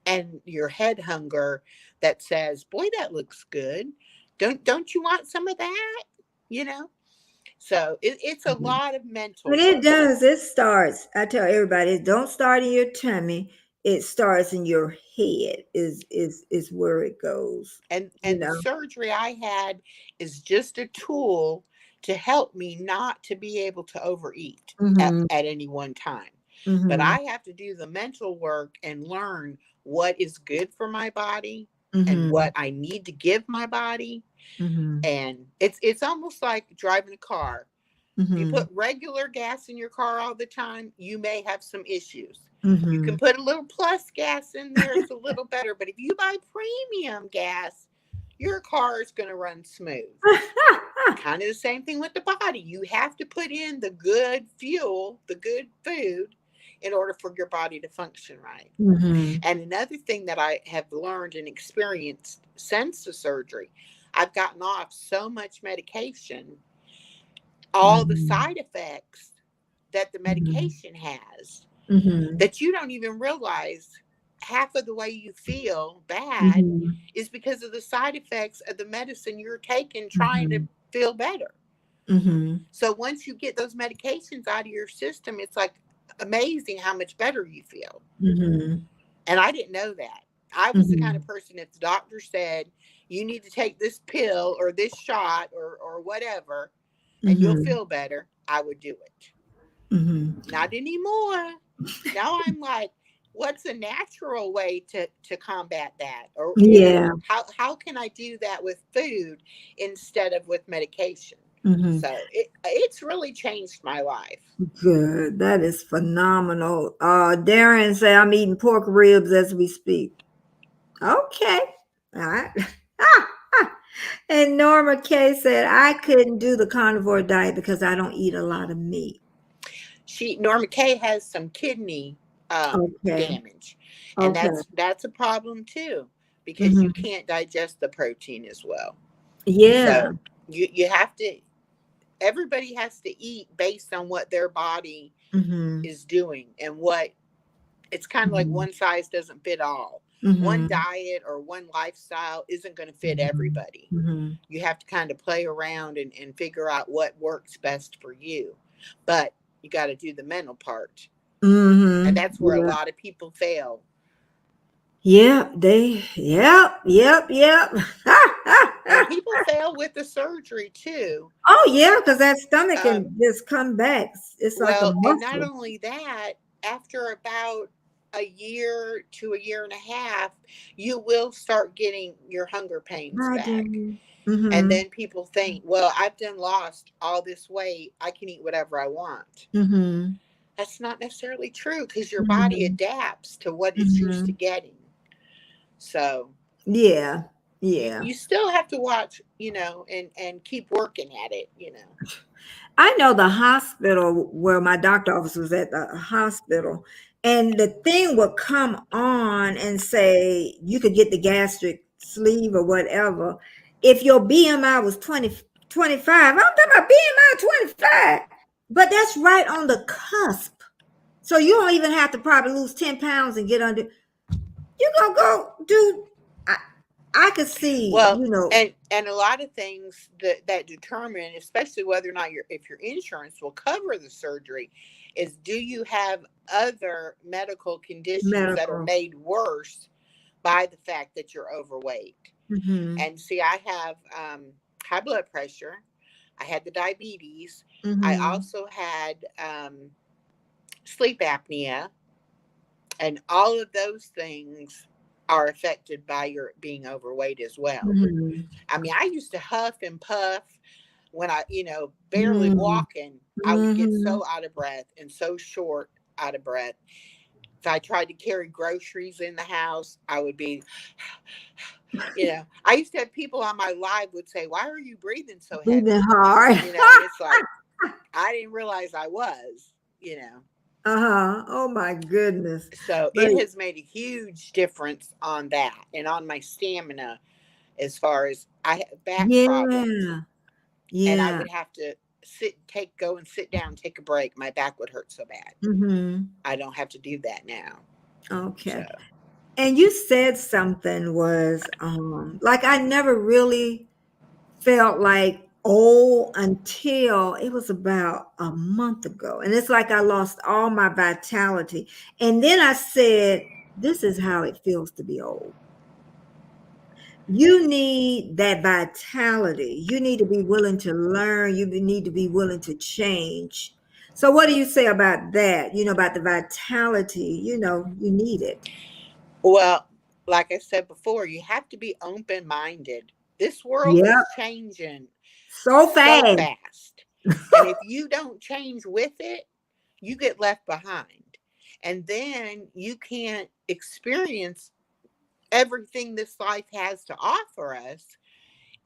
and your head hunger that says, boy, that looks good. Don't you want some of that? So it's a lot of mental. But it does. It starts. I tell everybody, don't start in your tummy. It starts in your head. Is where it goes. And the surgery I had is just a tool to help me not to be able to overeat at any one time. But I have to do the mental work and learn what is good for my body and what I need to give my body. And it's almost like driving a car. You put regular gas in your car all the time, you may have some issues. You can put a little plus gas in there, it's a little better. But if you buy premium gas, your car is going to run smooth. Kind of the same thing with the body. You have to put in the good fuel, the good food, in order for your body to function right. And another thing that I have learned and experienced since the surgery, I've gotten off so much medication, all the side effects that the medication has, that you don't even realize half of the way you feel bad is because of the side effects of the medicine you're taking trying to feel better. So once you get those medications out of your system, it's like amazing how much better you feel. And I didn't know that. I was the kind of person, if the doctor said, you need to take this pill or this shot or whatever, and you'll feel better, I would do it. Not anymore. Now I'm like, what's a natural way to combat that? Or how can I do that with food instead of with medication? Mm-hmm. So it's really changed my life. Good. That is phenomenal. Darren said I'm eating pork ribs as we speak. Okay. All right. And Norma K said I couldn't do the carnivore diet because I don't eat a lot of meat. Norma Kay has some kidney Okay. damage, and Okay. that's a problem too, because you Mm-hmm. can't digest the protein as well. Yeah. So you have to. Everybody has to eat based on what their body Mm-hmm. is doing, and what it's kind of like Mm-hmm. one size doesn't fit all. One Mm-hmm. diet or one lifestyle isn't going to fit Mm-hmm. everybody. Mm-hmm. You have to kind of play around and figure out what works best for you. But you got to do the mental part. And Mm-hmm. that's where a Yeah. lot of people fail. Yeah. Yep. And people fail with the surgery too. Oh yeah, because that stomach Um, can just come back. It's like a well, and not muscle. only that, after about a year to a year and a half, you will start getting your hunger pains I back. do. And Mm-hmm. then people think, well, I've done lost all this weight. I can eat whatever I want. Mm-hmm. That's not necessarily true, because your body Mm-hmm. adapts to what it's used to Mm-hmm. getting. So Yeah. you, Yeah. you still have to watch, and keep working at it. I know the hospital where my doctor office was at the hospital, and the thing would come on and say you could get the gastric sleeve or whatever. If your BMI was 20, 25, I'm talking about BMI 25, but that's right on the cusp. So you don't even have to probably lose 10 pounds and get under. You're going to go do, I could see, Well, and a lot of things that determine, especially whether or not if your insurance will cover the surgery, is, do you have other medical conditions that are medical. made worse by the fact that you're overweight? Mm-hmm. And see, I have high blood pressure. I had the diabetes. I Mm-hmm. also had sleep apnea, and all of those things are affected by your being overweight as well. Mm-hmm. I mean, I used to huff and puff when I, barely Mm-hmm. walking. I would get Mm-hmm. so out of breath and so short out of breath. If I tried to carry groceries in the house, I would be, I used to have people on my live would say, "Why are you breathing so Breathing heavy?" hard. And it's like, I didn't realize I was. Uh-huh. Oh my goodness. So But it has made a huge difference on that and on my stamina, as far as I have back problems, yeah. and I Yeah. would have to go and sit down, take a break. My back would hurt so bad. Mm-hmm. I don't have to do that now. So, Okay. And you said something was like I never really felt like old until it was about a month ago. And it's like I lost all my vitality. And then I said, this is how it feels to be old. You need that vitality. You need to be willing to learn. You need to be willing to change. So, what do you say about that? About the vitality, you need it. well, like I said before, you have to be open minded. This world Yeah, is changing so so fast. fast. And if you don't change with it, you get left behind. And then you can't experience everything this life has to offer us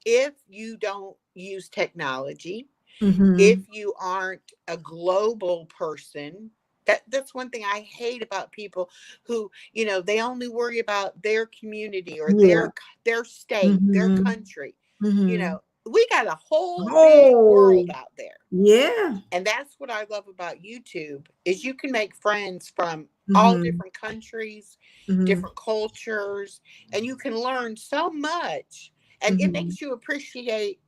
if you don't use technology, if Mm-hmm. you aren't a global person. That's one thing I hate about people who, they only worry about their community or Yeah. their state, their Mm-hmm. country. You Mm-hmm. know, we got a whole big Oh, world out there. yeah. And that's what I love about YouTube, is you can make friends from all Mm-hmm. different countries, Mm-hmm. different cultures, and you can learn so much. And it Mm-hmm. makes you appreciate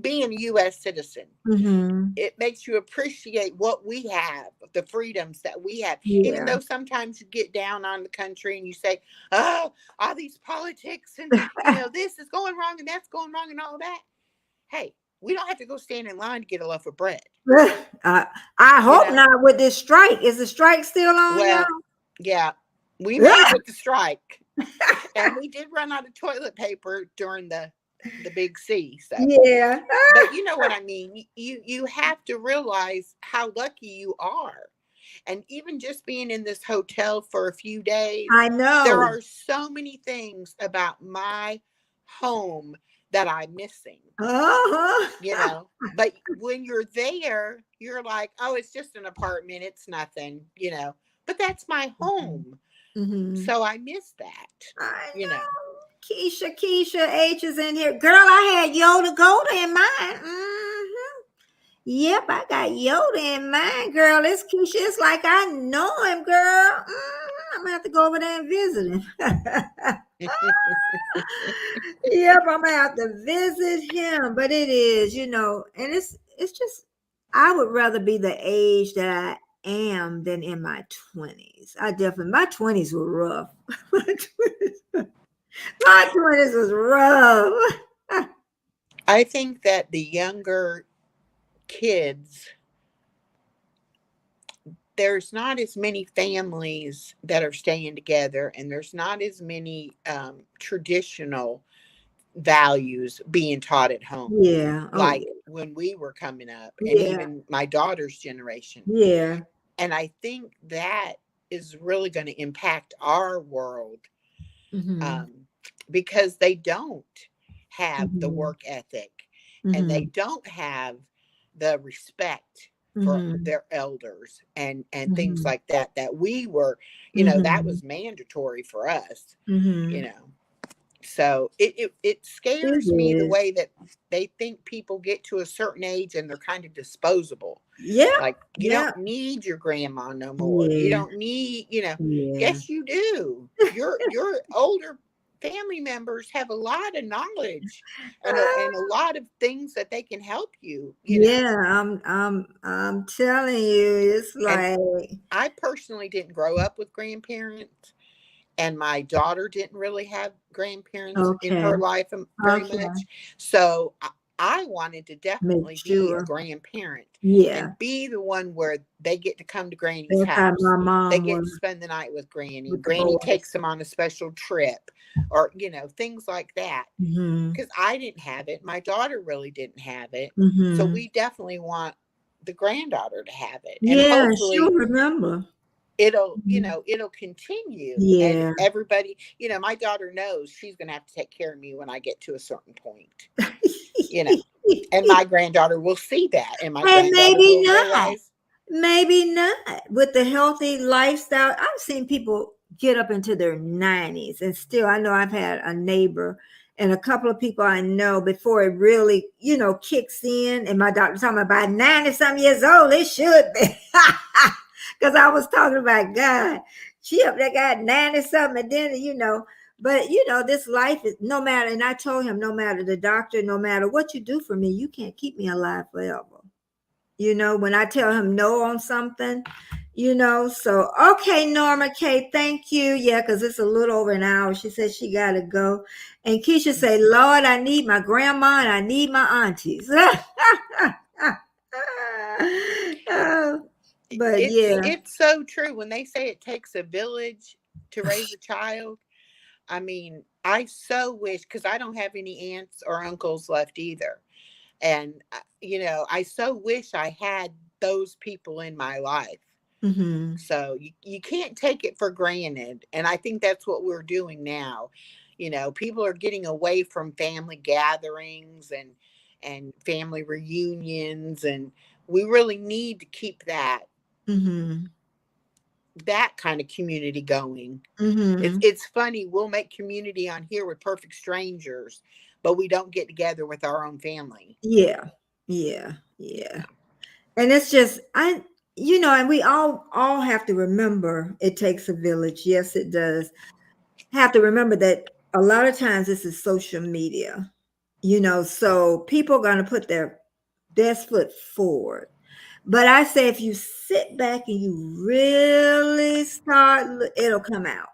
being a U.S. citizen. Mm-hmm. It makes you appreciate what we have, the freedoms that we have. Even Yeah. though sometimes you get down on the country and you say, "Oh, all these politics and this is going wrong and that's going wrong and all that." Hey, we don't have to go stand in line to get a loaf of bread. I You hope know, not with this strike. Is the strike still on, y'all? well, yeah, we made it with the strike, and we did run out of toilet paper during the the big C. So, Yeah. but you know what I mean? You have to realize how lucky you are. And even just being in this hotel for a few days, I there know. are so many things about my home that I'm missing, you Uh-huh. know. But when you're there, you're like, oh, it's just an apartment, it's nothing, you know. But that's my home. Hmm. So I miss that, I you know. know. Keisha H is in here. Girl, I had Yoda Golda in mine. Yep, I got Yoda in mine, girl. It's Keisha. It's like I know him, girl. I'm gonna have to go over there and visit him. Yep, I'm gonna have to visit him. But it is, and it's just I would rather be the age that I am than in my 20s. My 20s were rough. My 20s was rough. I think that the younger kids, there's not as many families that are staying together, and there's not as many traditional values being taught at home Yeah. Oh like when we were coming up, and yeah. even my daughter's generation. Yeah. And I think that is really going to impact our world, Mhm. um, because they don't have the Mhm. work ethic, and they Mhm. don't have the respect for Mhm. their elders and things Mhm. like that we were, you know, that Mhm. was mandatory for us, you Mhm. know. So it It scares me the is. way that they think people get to a certain age and they're kind of disposable. Yep. Like, you don't Yep. need your grandma no more. You Yeah. don't need, you know. Yeah. Yes, you do. Your older family members have a lot of knowledge and a lot of things that they can help you, you know. Yeah, I'm telling you, it's And like, I personally didn't grow up with grandparents, and my daughter didn't really have grandparents in okay, her life very okay, much. So I wanted to make definitely be a sure. grandparent Yeah, and be the one where they get to come to Granny's that's how house. my They mom get was to spend the night with Granny. with the Granny boys. takes them on a special trip, or, you know, things like that. Mhm. Because I didn't have it. My daughter really didn't have it. So Mhm. we definitely want the granddaughter to have it. And Yeah, hopefully she'll remember. it'll, you Mhm. know, it'll continue, and Yeah. everybody, you know, my daughter knows she's going to have to take care of me when I get to a certain point, you know, and my granddaughter will see that, and my And granddaughter maybe will not. realize. Maybe not. With the healthy lifestyle, I've seen people get up into their 90s and still, I know I've had a neighbor and a couple of people I know before it really, kicks in. And my doctor talking about 90 some years old, it should be. Because I was talking about God. She up there got 90 something, and then, but this life is no matter, and I told him, no matter the doctor, no matter what you do for me, you can't keep me alive forever. When I tell him no on something, so okay, Norma K, thank you. Yeah, because it's a little over an hour. She said she gotta go. And Keisha say, Lord, I need my grandma and I need my aunties. But yeah. It's so true when they say it takes a village to raise a child. I mean, I so wish, because I don't have any aunts or uncles left either. And, you know, I so wish I had those people in my life. Mm-hmm. So you can't take it for granted. And I think that's what we're doing now. You know, people are getting away from family gatherings and family reunions, and we really need to keep Mm-hmm. that kind of community going. Mm-hmm. It's funny, we'll make community on here with perfect strangers, but we don't get together with our own family. Yeah. Yeah. Yeah. And it's just and we all have to remember it takes a village. Yes, it does. Have to remember that a lot of times this is social media, so people are going to put their best foot forward. But I say if you sit back and you really it'll come out.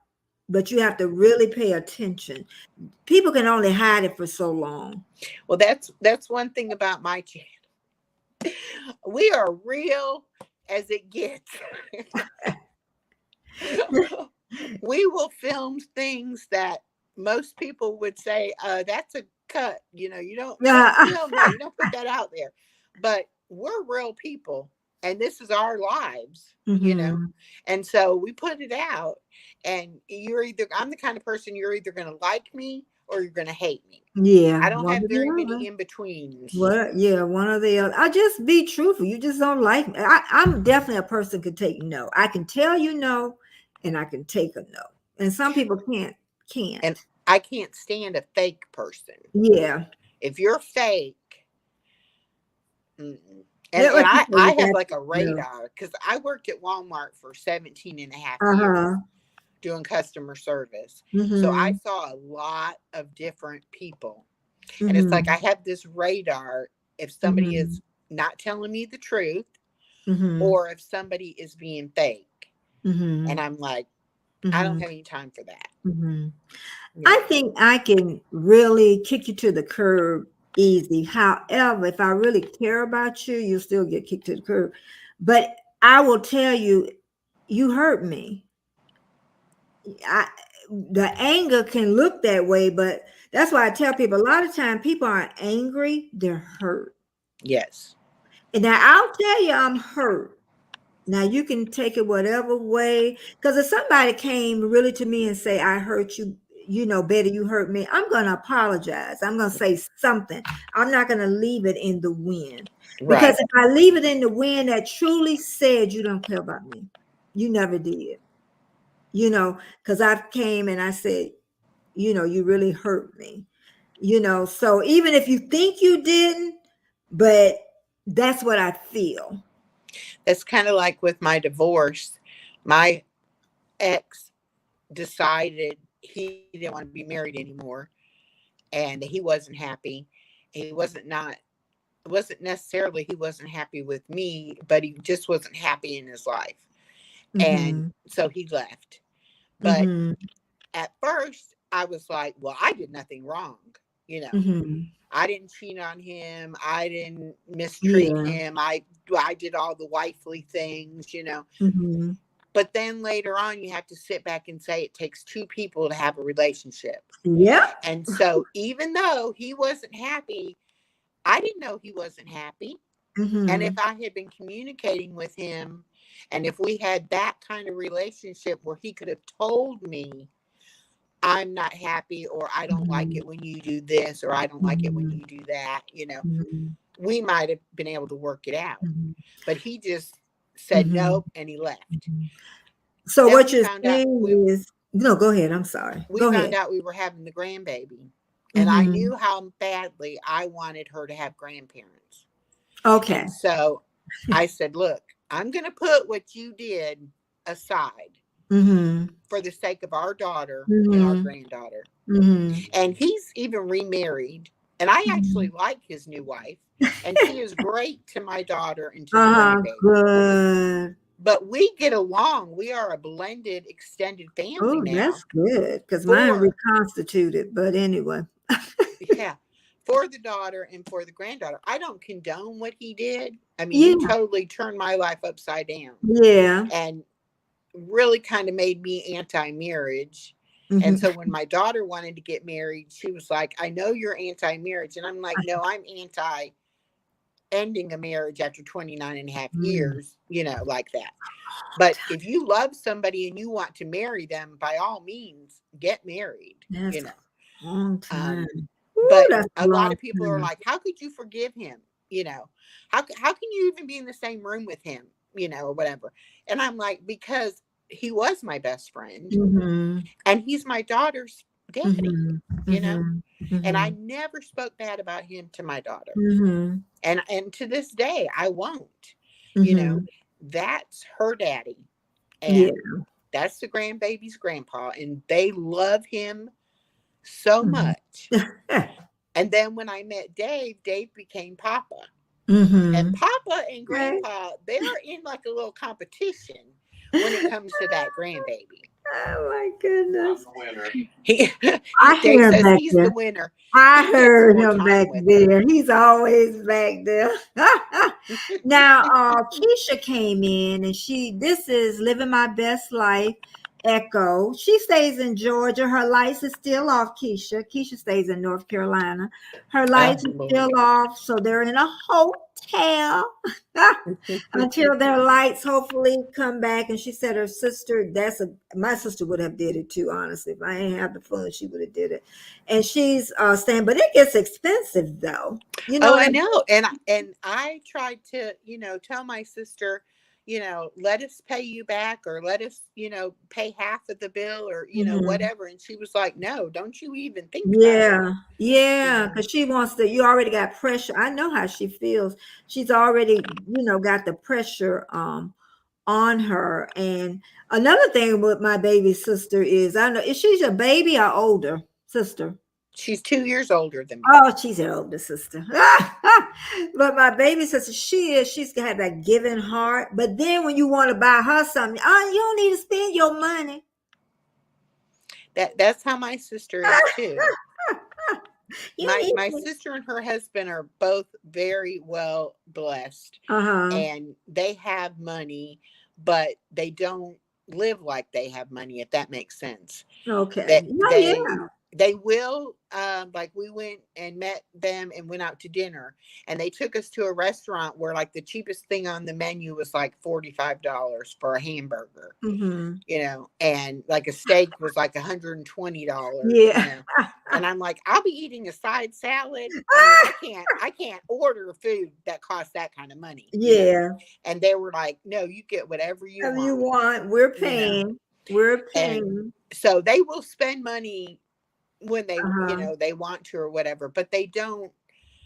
But you have to really pay attention. People can only hide it for so long. Well, that's one thing about my channel. We are real as it gets. We will film things that most people would say, that's a cut. You know, you don't Yeah. know, you don't put that out there. But we're real people, and this is our lives, you know. Mhm. And so we put it out, and I'm the kind of person, you're either going to like me or you're going to hate me. Yeah, I don't one have or very the many other. in betweens. What? Yeah, one or the other. I just be truthful. You just don't like me. I'm definitely a person could take no. I can tell you no, and I can take a no. And some people can't. And Can't. I can't stand a fake person. Yeah. If you're fake, mm-mm. and Let and what you I, say I you have got like a no. radar, because I worked at Walmart for 17 and a half years Uh-huh. doing customer service. So I Mm-hmm. saw a lot of different people. And it's like I Mm-hmm. have this radar if somebody Mm-hmm. is not telling me the truth Mm-hmm. or if somebody is being fake. Mm-hmm. And I'm like, I don't Mm-hmm. have any time for that. Mm-hmm. You I know, think I can really kick you to the curb easy. However, if I really care about you, you still get kicked to the curb. But I will tell you, you hurt me. I, the anger can look that way, but that's why I tell people a lot of time people aren't angry, they're hurt. yes. And now I'll tell you I'm hurt. Now you can take it whatever way. Because if somebody came really to me and say, I hurt you, you know, Betty, you hurt me, I'm gonna apologize. I'm gonna say something. I'm not gonna leave it in the wind. Because Right. if I leave it in the wind, that truly said you don't care about me. You never did. You know, because I came and I said, you know, you really hurt me. You know, so even if you think you didn't, but that's what I feel. It's kind of like with my divorce. My ex decided he didn't want to be married anymore, and he wasn't happy. He wasn't necessarily he wasn't happy with me, but he just wasn't happy in his life. And Mm-hmm. so he left. But Mm-hmm. at first I was like, well, I did nothing wrong. You know, Mm-hmm. I didn't cheat on him. I didn't mistreat Yeah. him. I did all the wifely things, you know. Mm-hmm. But then later on, you have to sit back and say it takes two people to have a relationship. Yep. And so even though he wasn't happy, I didn't know he wasn't happy. And if Mm-hmm. I had been communicating with him, and if we had that kind of relationship where he could have told me, I'm not happy, or I don't like Mm-hmm. it when you do this, or I don't like it when Mm-hmm. you do that, you know, Mm-hmm. we might have been able to work it out. Mm-hmm. But he just said Mm-hmm. nope, and he left. So Then what you're saying is, no, go ahead. I'm sorry. we Go found ahead. out we were having the grandbaby, and I Mm-hmm. knew how badly I wanted her to have grandparents. Okay. And so I said, look, I'm going to put what you did aside Mm-hmm. for the sake of our daughter and our Mm-hmm. granddaughter. Mm-hmm. And he's even remarried. And I Mm-hmm. actually like his new wife. And she is great to my daughter and to the Uh-huh. grandbaby. Good. But we get along. We are a blended, extended family Oh, now. that's good. Because mine For, reconstituted. But anyway. yeah, for the daughter and for the granddaughter. I don't condone what he did. I mean, he Yeah. totally turned my life upside down Yeah. and really kind of made me anti-marriage. And Mm-hmm. so when my daughter wanted to get married, she was like, I know you're anti-marriage. And I'm like, no, I'm anti ending a marriage after 29 and a half Mm. years, you know, like that. But if you love somebody and you want to marry them, by all means, get married, That's you a know. long time. Ooh, But that's a a lot long of people are time. like, how could you forgive him? You know, how can you even be in the same room with him, you know, or whatever? And I'm like, because he was my best friend Mm-hmm. and he's my daughter's daddy, Mm-hmm. you know, Mm-hmm. and I Mm-hmm. never spoke bad about him to my daughter. Mm-hmm. And to this day, I won't, you know, Mm-hmm. that's her daddy. Yeah. And that's the grandbaby's grandpa. And they love him so Mm-hmm. much. And then when I met Dave, Dave became Papa. And Mm-hmm. Papa and Okay. Grandpa, they're in like a little competition when it comes to that grandbaby. Oh my goodness. I'm the winner. I Dave hear him says back he's the there. winner. I He gets heard more him time back with her. there. He's always back there. Now, Keisha came in and this is Living My Best Life. Echo. She stays in Georgia. Her lights is still off, Keisha. Keisha stays in North Carolina. Her lights is still off, so they're in a hotel until their lights hopefully come back. And she said her sister, my sister would have did it too, honestly. If I ain't have the phone, she would have did it. And she's saying, but it gets expensive though. You know, I know. And I tried to, tell my sister, let us pay you back, or let us, pay half of the bill, or, whatever. And she was like, no, don't you even think about it. Yeah, because she wants to, you already got pressure. I know how she feels. She's already, got the pressure on her. And another thing with my baby sister is, I know, is she's a baby or older sister? She's 2 years older than me. Oh, she's an older sister. But my baby sister, she's got that giving heart. But then when you want to buy her something, you don't need to spend your money. That's how my sister is too. My sister and her husband are both very well blessed, and they have money, but they don't live like they have money, if that makes sense. Okay. They will, like we went and met them and went out to dinner, and they took us to a restaurant where like the cheapest thing on the menu was like $45 for a hamburger, and like a steak was like $120. Yeah. And I'm like, I'll be eating a side salad. I can't order food that costs that kind of money. Yeah. And they were like, no, you get whatever you want. We're paying. We're paying. And so they will spend money when they, they want to or whatever, but they don't.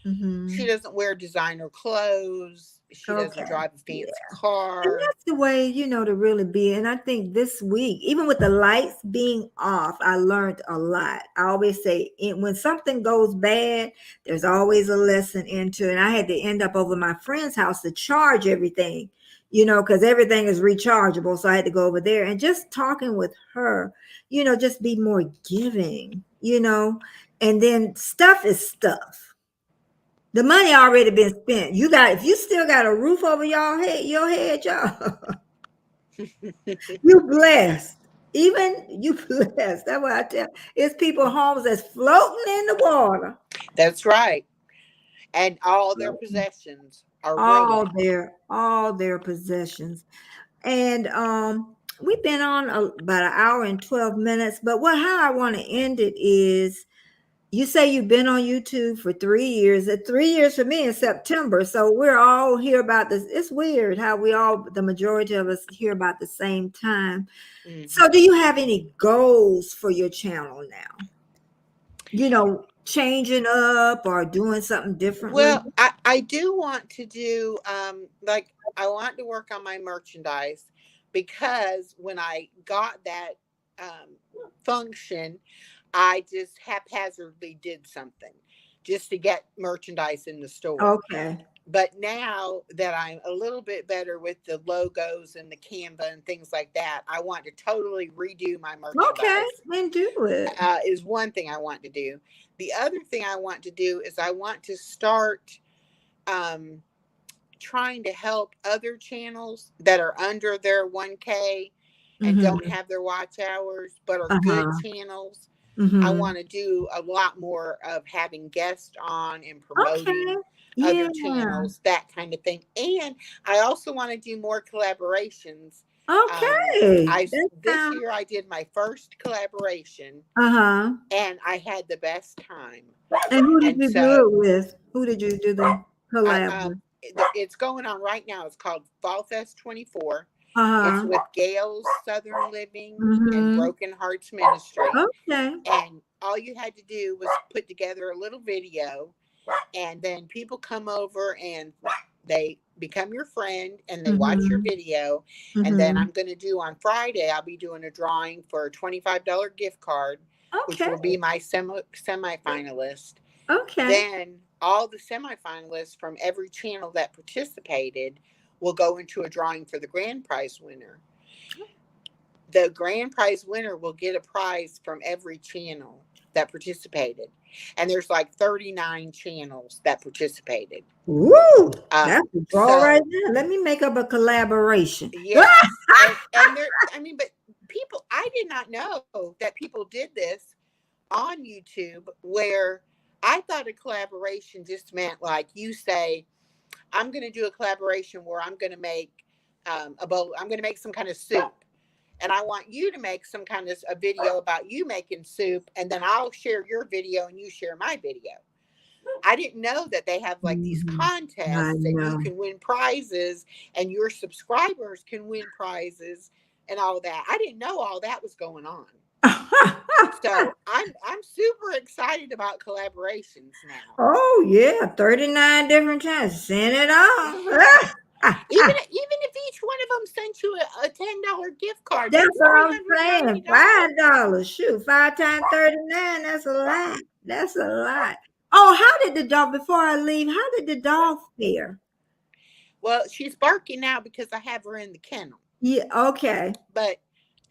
She doesn't wear designer clothes. She doesn't drive a fancy car. And that's the way, to really be. And I think this week, even with the lights being off, I learned a lot. I always say, when something goes bad, there's always a lesson into it. And I had to end up over my friend's house to charge everything, because everything is rechargeable. So I had to go over there, and just talking with her, just be more giving, and then stuff is stuff. The money already been spent. If you still got a roof over your head, y'all, you blessed. Even you blessed. That's what I tell. It's people homes that's floating in the water. That's right. And all their possessions are all their possessions. And we've been on about an hour and 12 minutes. But how I want to end it is, you say you've been on YouTube for 3 years. 3 years for me in September. So we're all here about this. It's weird how the majority of us hear about the same time. So do you have any goals for your channel now? Changing up or doing something differently? Well, I do want to do, I want to work on my merchandise, because when I got that function, I just haphazardly did something just to get merchandise in the store. Okay. But now that I'm a little bit better with the logos and the Canva and things like that, I want to totally redo my merchandise. Okay, then do it. Is one thing I want to do. The other thing I want to do is I want to start trying to help other channels that are under their 1K and don't have their watch hours, but are good channels. I want to do a lot more of having guests on and promoting other channels, that kind of thing. And I also want to do more collaborations. Okay. This year I did my first collaboration, and I had the best time. And who did you do it with? Who did you do the collab with? It's going on right now. It's called Fall Fest 24. It's with Gail's Southern Living and Broken Hearts Ministry. Okay. And all you had to do was put together a little video, and then people come over and they become your friend and they watch your video. And then I'm going to do on Friday, I'll be doing a drawing for a $25 gift card, which will be my semi-finalist. Okay. Then all the semi-finalists from every channel that participated will go into a drawing for the grand prize winner. The grand prize winner will get a prize from every channel that participated. And there's like 39 channels that participated. Woo! That's a draw right there. Let me make up a collaboration. Yes. and there, but people, I did not know that people did this on YouTube, where I thought a collaboration just meant like you say, I'm going to do a collaboration where I'm going to make a bowl, I'm going to make some kind of soup. And I want you to make some kind of a video about you making soup. And then I'll share your video and you share my video. I didn't know that they have like these I contests and you know. can win prizes and your subscribers can win prizes and all that. I didn't know all that was going on. So I'm super excited about collaborations now. Oh yeah, 39 different times. Send it on. Even if each one of them sent you a $10 gift card, That's what I'm saying. $390. $5. Shoot, 5 times 39. That's a lot. That's a lot. Oh, how did the dog, before I leave, how did the dog fare? Well, she's barking now because I have her in the kennel. Yeah, okay. But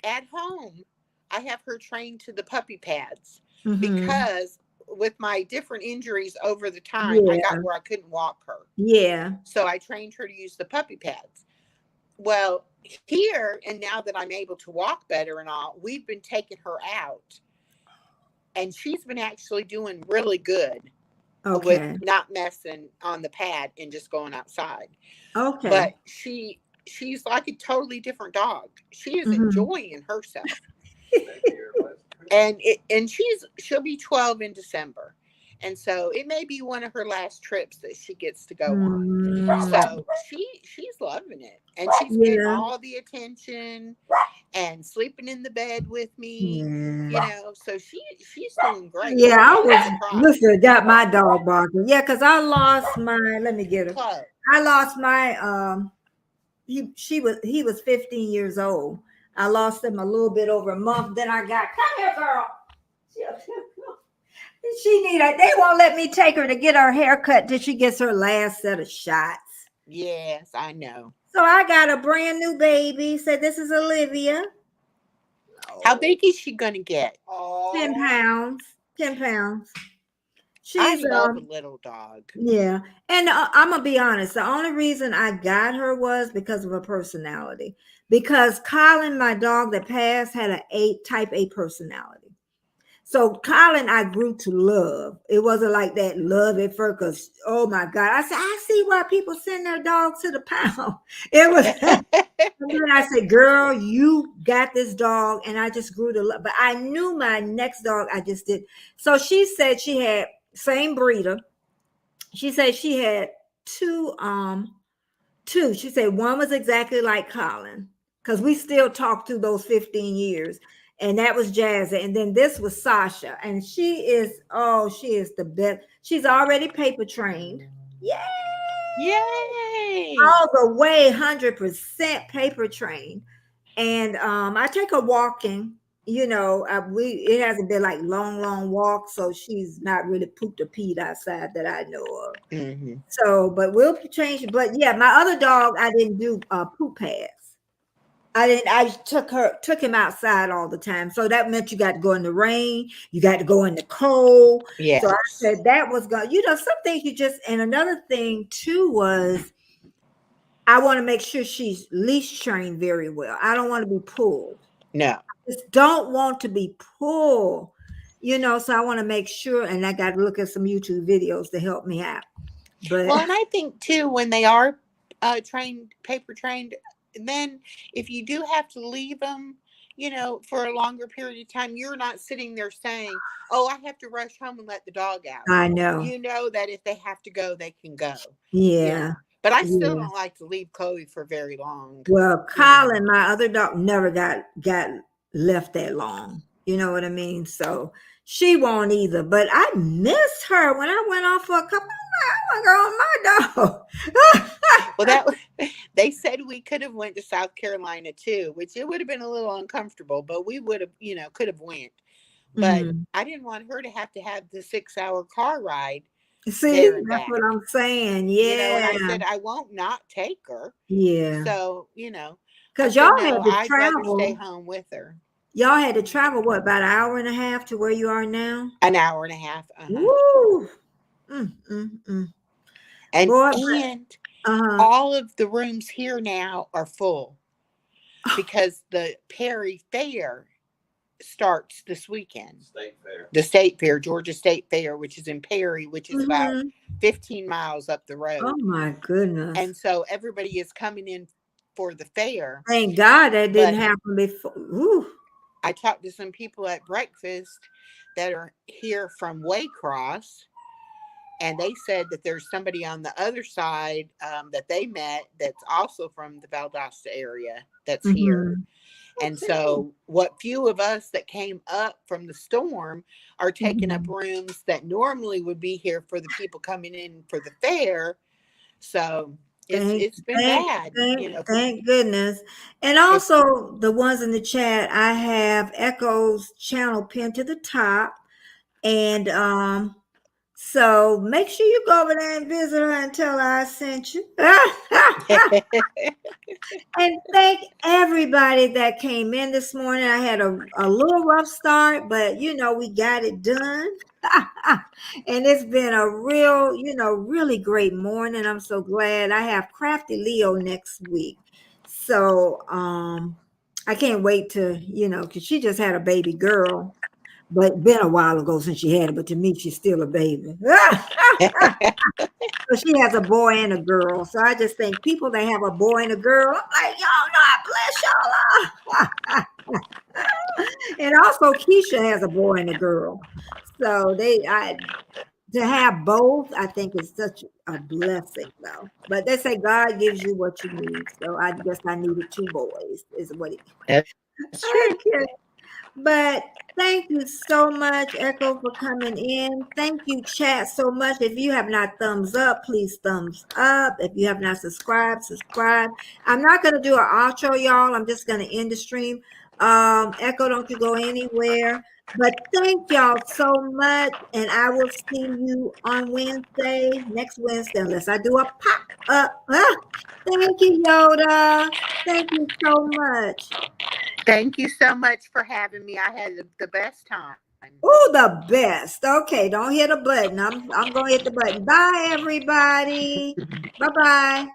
at home, I have her trained to the puppy pads Mhm. because with my different injuries over the time, I got where I couldn't walk her. Yeah. So I trained her to use the puppy pads. Well, here, and now that I'm able to walk better and all, we've been taking her out. And she's been actually doing really good Okay. with not messing on the pad and just going outside. Okay. But she's like a totally different dog. She is Mhm. enjoying herself. And she'll be 12 in December. And so it may be one of her last trips that she gets to go on. So she's loving it. And she's getting all the attention and sleeping in the bed with me. You know, so she's doing great. Yeah, I got my dog barking. Yeah, because I lost my, let me get her. Club. I lost my he was 15 years old. I lost him a little bit over a month. Then I got, come here, girl. They won't let me take her to get her hair cut till she gets her last set of shots. Yes, I know. So I got a brand new baby. Said this is Olivia. How big is she gonna get? 10 pounds. 10 pounds. I She's love a little dog. Yeah. And I'm gonna be honest, the only reason I got her was because of her personality. Because Colin, my dog that passed, had a type A personality. So Colin, I grew to love. It wasn't like that love at first, because oh my God. I said, I see why people send their dogs to the pound. It was and then I said, girl, you got this dog, and I just grew to love. But I knew my next dog, I just did. So she said she had same breeder. She said she had two. She said one was exactly like Colin, because we still talk through those 15 years. And that was Jazzy. And then this was Sasha. And she is the best. She's already paper trained. Yay! Yay! All the way 100% paper trained. And I take her walking. You know, it hasn't been like long walks, so she's not really pooped or peed outside that I know of. Mm-hmm. So, but we'll change. But yeah, my other dog, I didn't do poop pads. I took him outside all the time. So that meant you got to go in the rain, you got to go in the cold. Yeah. So I said that was going, some things and another thing too was I want to make sure she's leash trained very well. I don't want to be pulled. No. I just don't want to be pulled, so I want to make sure, and I got to look at some YouTube videos to help me out. But well, and I think too, when they are paper trained, then if you do have to leave them, for a longer period of time, you're not sitting there saying, oh, I have to rush home and let the dog out. I know. You know that if they have to go, they can go. Yeah. But I still don't like to leave Chloe for very long. Well, Colin, my other dog, never got left that long. You know what I mean? So she won't either. But I missed her when I went off for a couple. I want to go on my dog. Well, they said we could have went to South Carolina too, which it would have been a little uncomfortable, but we would have, could have went. But I didn't want her to have the 6-hour car ride. See, that's what I'm saying. Yeah. And I said, I won't not take her. Yeah. So, because y'all had to I'd travel. rather stay home with her. Y'all had to travel, what, about an hour and a half to where you are now? An hour and a half. Woo! And all of the rooms here now are full because the Perry Fair starts this weekend. State fair. The State Fair, Georgia State Fair, which is in Perry, which is about Mhm. 15 miles up the road. Oh my goodness. And so everybody is coming in for the fair. Thank God that didn't But- happen before. Ooh. I talked to some people at breakfast that are here from Waycross, and they said that there's somebody on the other side that they met that's also from the Valdosta area that's here. Mhm. And so what few of us that came up from the storm are taking up Mhm. rooms that normally would be here for the people coming in for the fair. So it's been bad. Thank goodness. And also the ones in the chat, I have Echo's channel pinned to the top. And so make sure you go over there and visit her and tell her I sent you. And thank everybody that came in this morning. I had a little rough start, but we got it done. And it's been a real, really great morning. I'm so glad. I have Crafty Leo next week. So I can't wait to, because she just had a baby girl. But been a while ago since she had it, but to me, she's still a baby. So she has a boy and a girl. So I just think people that have a boy and a girl, I'm like, y'all know I bless y'all. And also Keisha has a boy and a girl. So to have both, I think is such a blessing though. But they say God gives you what you need. So I guess I needed 2 boys is what he. That's true. Okay. But thank you so much, Echo, for coming in. Thank you, chat, so much. If you have not thumbs up, please thumbs up. If you have not subscribed, subscribe. I'm not going to do an outro, y'all. I'm just going to end the stream. Echo, don't you go anywhere. But thank y'all so much. And I will see you on next Wednesday, unless I do a pop-up. Thank you, Yoda. Thank you so much. Thank you so much for having me. I had the best time. Oh, the best. Okay, don't hit a button. I'm going to hit the button. Bye, everybody. Bye-bye.